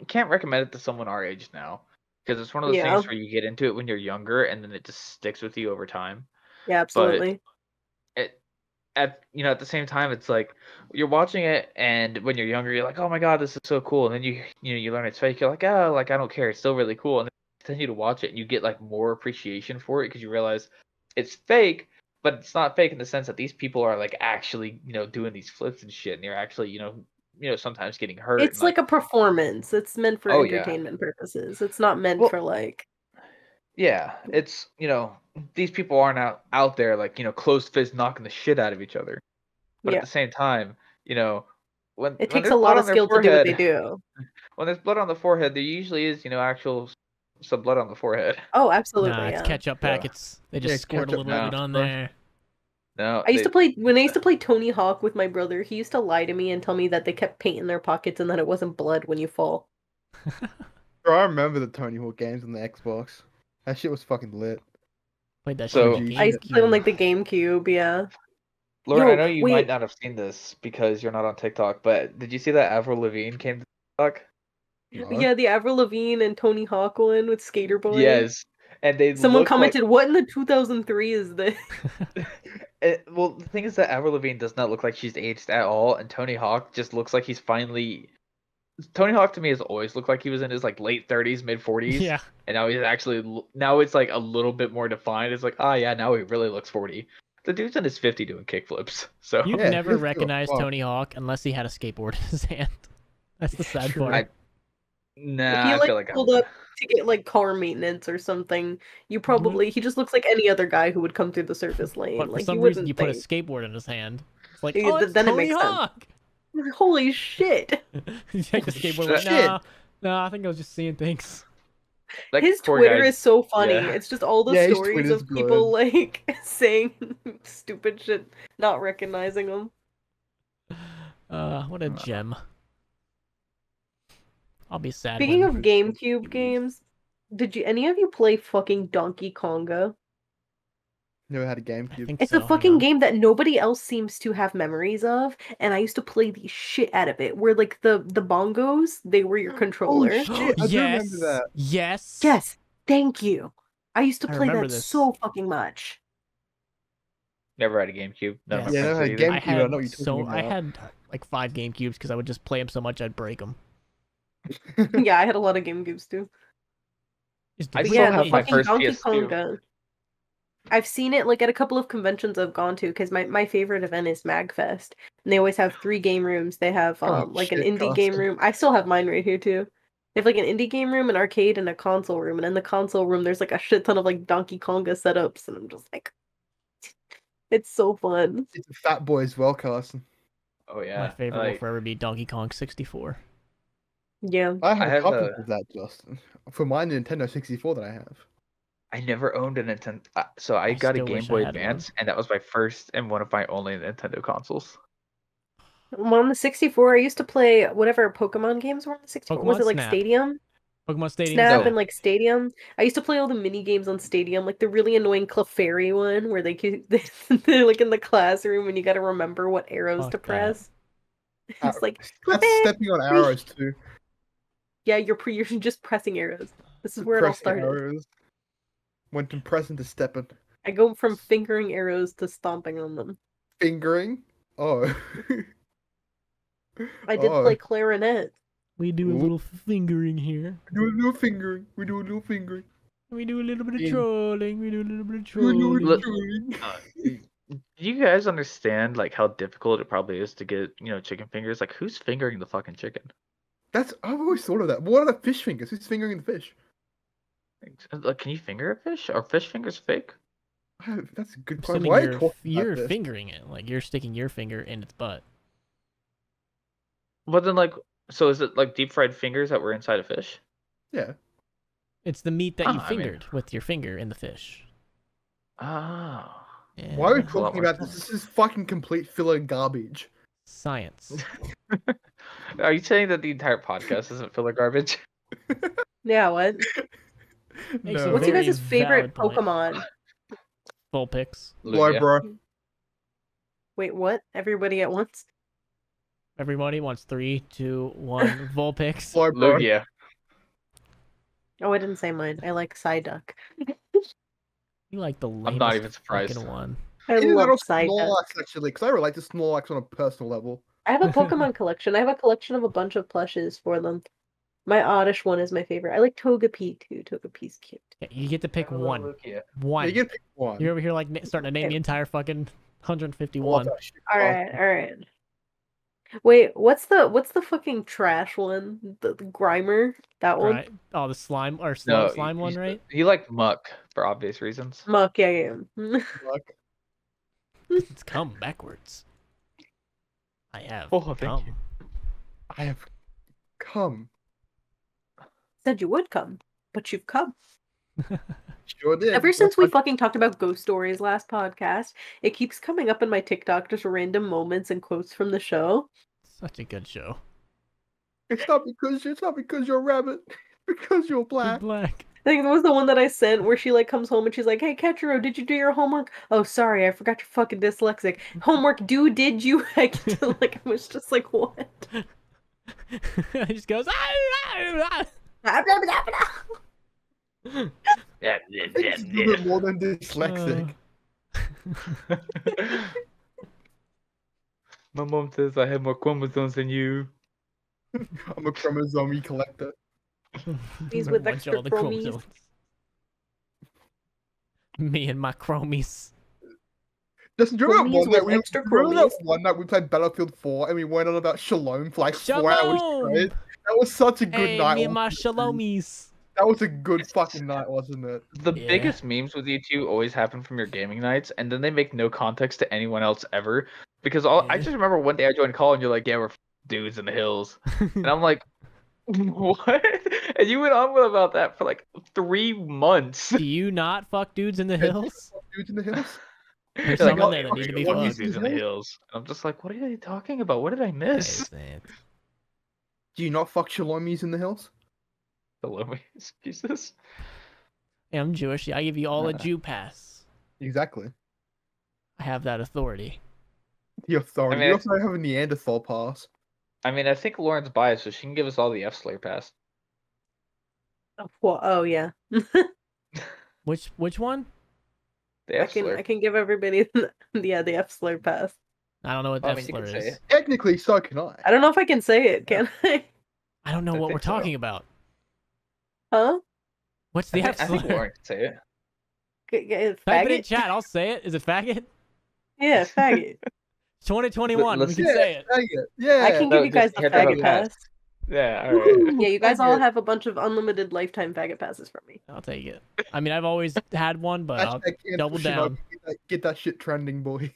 can't recommend it to someone our age now because it's one of those yeah, things where you get into it when you're younger and then it just sticks with you over time. yeah, But absolutely. it at the same time, it's like you're watching it and when you're younger, you're like, oh my god, this is so cool. And then you learn it's fake. You're like, oh, like I don't care. It's still really cool. And then you continue to watch it and you get like more appreciation for it because you realize it's fake. But it's not fake in the sense that these people are like actually, doing these flips and shit, and they're actually, sometimes getting hurt and It's like a performance. It's meant for oh yeah. entertainment purposes. It's not meant Well, for like yeah, it's these people aren't out there like closed fist knocking the shit out of each other, but at yeah. the same time, when It takes a there's blood lot of on their skill to do what they forehead, do. when there's blood on the forehead, there usually is actual some blood on the forehead. Oh, Nah, absolutely, it's yeah. ketchup Yeah. packets. They just Yeah, squirt a ketchup little bit packets, on bro. there. No, I used to play when I used to play Tony Hawk with my brother. He used to lie to me and tell me that they kept paint in their pockets and that it wasn't blood when you fall. Bro, I remember the Tony Hawk games on the Xbox. That shit was fucking lit. Played that So- shit on the I used to play on GameCube. like the GameCube, yeah. Lauren, Yo, I know you wait. might not have seen this because you're not on TikTok, but did you see that Avril Lavigne came to TikTok? No? Yeah, the Avril Lavigne and Tony Hawk one with Skater Boy. Yes, and they Someone look like commented, "What in the 2003 is this?" well, the thing is that Avril Lavigne does not look like she's aged at all, and Tony Hawk just looks like he's finally. Tony Hawk to me has always looked like he was in his like late 30s, mid 40s, Yeah. and now he's actually now it's like a little bit more defined. It's like, ah, yeah, now he really looks 40. The dude's in his 50 doing kickflips, so You'd Yeah, never he's still recognize fuck. Tony Hawk unless he had a skateboard in his hand. That's the sad True. part. nah, If he I like feel like pulled up to get like car maintenance or something, you Mm-hmm. probably he just looks like any other guy who would come through the service lane. But for Like some you reason, wouldn't you put a think. skateboard in his hand. It's like, Yeah, oh, it's then it Tony makes sense. Hawk. Holy shit! You take the skateboard. Shit. Like, nah, I think I was just seeing things. like His poor Twitter guy- is so funny. yeah. It's just all the Yeah, his stories Twitter's of people good. like saying stupid shit, not recognizing them. What a gem. I'll be sad. Speaking when of GameCube games, did any of you play fucking Donkey Konga? Never had a I GameCube. think It's so, a hang fucking on. game that nobody else seems to have memories of, and I used to play the shit out of it. Where like the bongos, they were your controller. shit. I do yes. remember that. Yes. Yes, thank you. I used to I play remember that this. so fucking much. Never had a GameCube. None of my Yes. Yeah, friends never did had either. GameCube. I I had know what you're talking I about. had like 5 GameCubes because I would just play them so much I'd break them. Yeah, I had a lot of GameCubes too. I But still yeah, have the my fucking first Donkey PS2. Konga. I've seen it like at a couple of conventions I've gone to because my favorite event is MagFest, and they always have 3 game rooms. They have Oh, like an shit, indie game Carson. room. I still have mine right here too. They have like an indie game room, an arcade, and a console room. And in the console room, there's like a shit ton of like Donkey Konga setups, and I'm just like, it's so fun. It's a fat boy as well, Carson. Oh yeah, My favorite will like, forever be Donkey Kong 64. Yeah. I have I a have couple a- of that, Justin. For my Nintendo 64 that I have. I never owned a Nintendo. So I I got a still Game wish I Boy had one. Advance, and that was my first and one of my only Nintendo consoles. Well, on the 64, I used to play whatever Pokemon games were on the 64. Was Pokemon it like Snap. Stadium? Pokemon Stadium. Snap No. and like Stadium. I used to play all the mini games on Stadium, like the really annoying Clefairy one where they're like in the classroom and you got to remember what arrows Fuck to that. press. It's like That's Clefairy. stepping on arrows too. Yeah, you're just pressing arrows. This is where it all Pressing started. arrows. Went from pressing to stepping. I go from fingering arrows to stomping on them. Fingering. Oh. I did play clarinet. We do a Ooh. little fingering here. We do a little fingering. We do a little fingering. We do a little bit of Yeah. trolling. We do a little bit of We do a trolling. little trolling. Do you guys understand like how difficult it probably is to get chicken fingers? Like who's fingering the fucking chicken? I've always thought of that. What are the fish fingers? Who's fingering the fish? Like, can you finger a fish? Are fish fingers fake? That's a good question. Assuming Why are you talking you're about this? fingering it, like you're sticking your finger in its butt. But then so is it like deep fried fingers that were inside a fish? Yeah. It's the meat that you I mean- fingered with your finger in the fish. Oh. Yeah. Why are we That's a lot talking more about this? This is fucking complete filler garbage. Science. Are you saying that the entire podcast isn't filler garbage? Yeah, what? Makes No. a What's your very guys' favorite valid point. Pokemon? Full picks. Why, Lugia. bro? Wait, what? Everybody at once? Everybody wants 3, 2, 1. Vulpix. Why, bro? Lugia. Oh, I didn't say mine. I like Psyduck. You like the I'm lamest not even surprised. fucking one. I Even love little Psyduck. Snorlax, actually, because I relate to Snorlax on a personal level. I have a Pokemon collection. I have a collection of a bunch of plushes for them. My Oddish one is my favorite. I like Togepi too. Togepi's cute. Yeah, you get to pick I love one. Lugia. One. Yeah, you get to pick one. You're over here like starting to name the entire fucking 151. Love that shit. All right. Wait, what's the fucking trash one? The Grimer? That one? Right. Oh, the slime or slow No, slime one, right? He liked Muck for obvious reasons. Muck, yeah. Fuck. It's come backwards. I have Oh, thank come. you. I have come. Said you would come, but you've come. Sure did. Ever since we fucking talked about ghost stories last podcast, it keeps coming up in my TikTok, just random moments and quotes from the show. Such a good show. It's not because you're a rabbit. Because you're You're black. black. I think it was the one that I sent where she like comes home and she's like, "Hey, Ketchero, did you do your homework? Oh, sorry, I forgot you're fucking dyslexic. Homework due? Did you?" I was just like, what? He just goes. Yeah, It's a little bit more than dyslexic. My mom says I have more chromosomes than you. I'm a chromosome collector. These with Bunch of extra all the chromies. chromosomes. Me and my chromies. Just do you remember Chromies one night with extra remember that chromies? one night we played Battlefield 4 and we went on about Shalom for like 4 hours Shalom! straight? That was such a good Hey, night. me and my wasn't it? shalomies. That was a good fucking night, wasn't it? The Yeah. biggest memes with you two always happen from your gaming nights, and then they make no context to anyone else ever. Because I Yeah. just remember one day I joined call and you're like, "Yeah, we're dudes in the hills," and I'm like, "What?" And you went on about that for like 3 months. Do you not fuck dudes in the hills? Dudes in the hills? There's You're some like, in there that need to be what fucked. dudes in the hills. And I'm just like, what are they talking about? What did I miss? Yes, man. Do you not fuck Shalomies in the hills? Hello, Jesus. Yeah, I'm Jewish. Yeah, I give you all a Jew pass. Exactly. I have that authority. The authority. I mean, you also have a Neanderthal pass. I mean, I think Lauren's biased, so she can give us all the F Slayer pass. Oh yeah. Which one? The I F Slayer. can give everybody the F slur pass. I don't know what I F mean, you slur can say is. it. Technically, so can I. I don't know if I can say it, can I? I don't know I what we're think so. talking about. Huh? What's the F I think slur? Lauren can say it. Type it in Faggot? chat. I'll say it. Is it faggot? Yeah, faggot. 2021. Let's we can see say it. Yeah. I can no, give you guys just the you have to have a faggot pass. pass. Yeah, alright. Yeah, you guys all Faggot. have a bunch of unlimited lifetime faggot passes from me. I'll take it. I mean, I've always had one, but I'll Hashtag cancel double Shinobi. down. Get that shit trending, boy.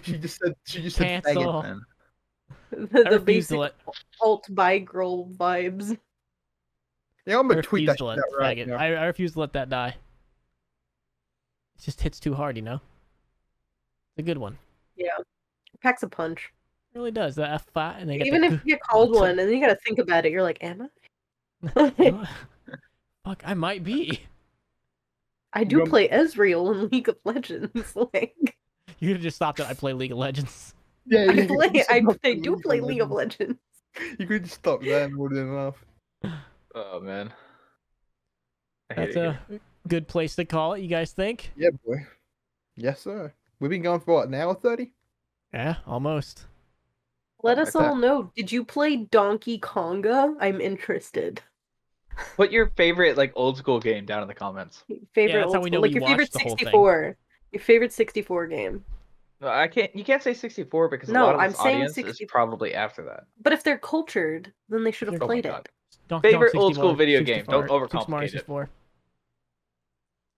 she just said faggot. Cancel. Man. The refuse to basic let- alt bi girl vibes. Yeah, I'm I gonna tweet refuse that to shit let out right faggot. now. I refuse to let that die. just hits too hard, you know. It's a good one. Yeah, it packs a punch. It really does. The F flat, and they get Even the, if you get called one, and then you gotta think about it, you're like, am I? Fuck, I might be. I do play Ezreal in League of Legends. Like, You could have just stopped it. I play League of Legends. Yeah, I you play. could just I stop they the do play League of Legends. You could just stop there more than enough. Oh man. I hate That's it a good place to call it. You guys think? Yeah, boy. Yes, sir. We've been going for what, an hour 30? Yeah, almost. Let us Like all know. Did you play Donkey Konga? I'm interested. Put your favorite like old school game down in the comments. Favorite that's how old we school- know like we your favorite watched the whole thing. 64. Your favorite 64 game. No, I can't. You can't say 64 because a No, lot of I'm this saying audience 60 is probably after that. But if they're cultured, then they should have Oh my played God. it. Donkey Kong Favorite old 64, school video game. 64, Don't Super Mario overcomplicate it. 64.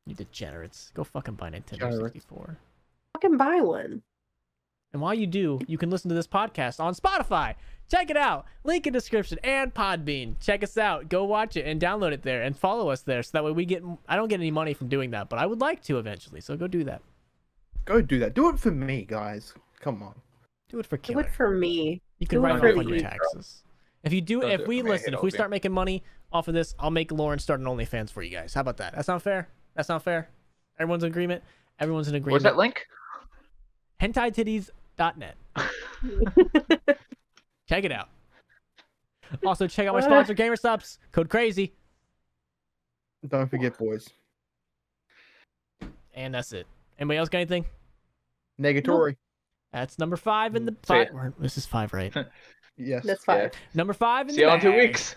You degenerates. Go fucking buy Nintendo Degenerates. 64. Fucking buy one. And while you do, you can listen to this podcast on Spotify. Check it out. Link in description and Podbean. Check us out. Go watch it and download it there and follow us there so that way we get. I don't get any money from doing that, but I would like to eventually. So go do that. Go do that. Do it for me, guys. Come on. Do it for Do Killer. it for me. You can do it write for it off on your you. taxes. If you do, Don't if do it we for me. listen, if It'll we be- start making money off of this, I'll make Lauren start an OnlyFans for you guys. How about that? That sound fair? That sound fair? Everyone's in agreement. Everyone's in agreement. Where's that link? HentaiTitties.net. Check it out. Also, check out my sponsor, GamerStops. Code crazy. Don't forget, boys. And that's it. Anybody else got anything? Negatory. That's number 5 in the Say five. This is 5, right? Yes. That's fine. Yeah. Number 5 in See the you all in 2 bag. weeks.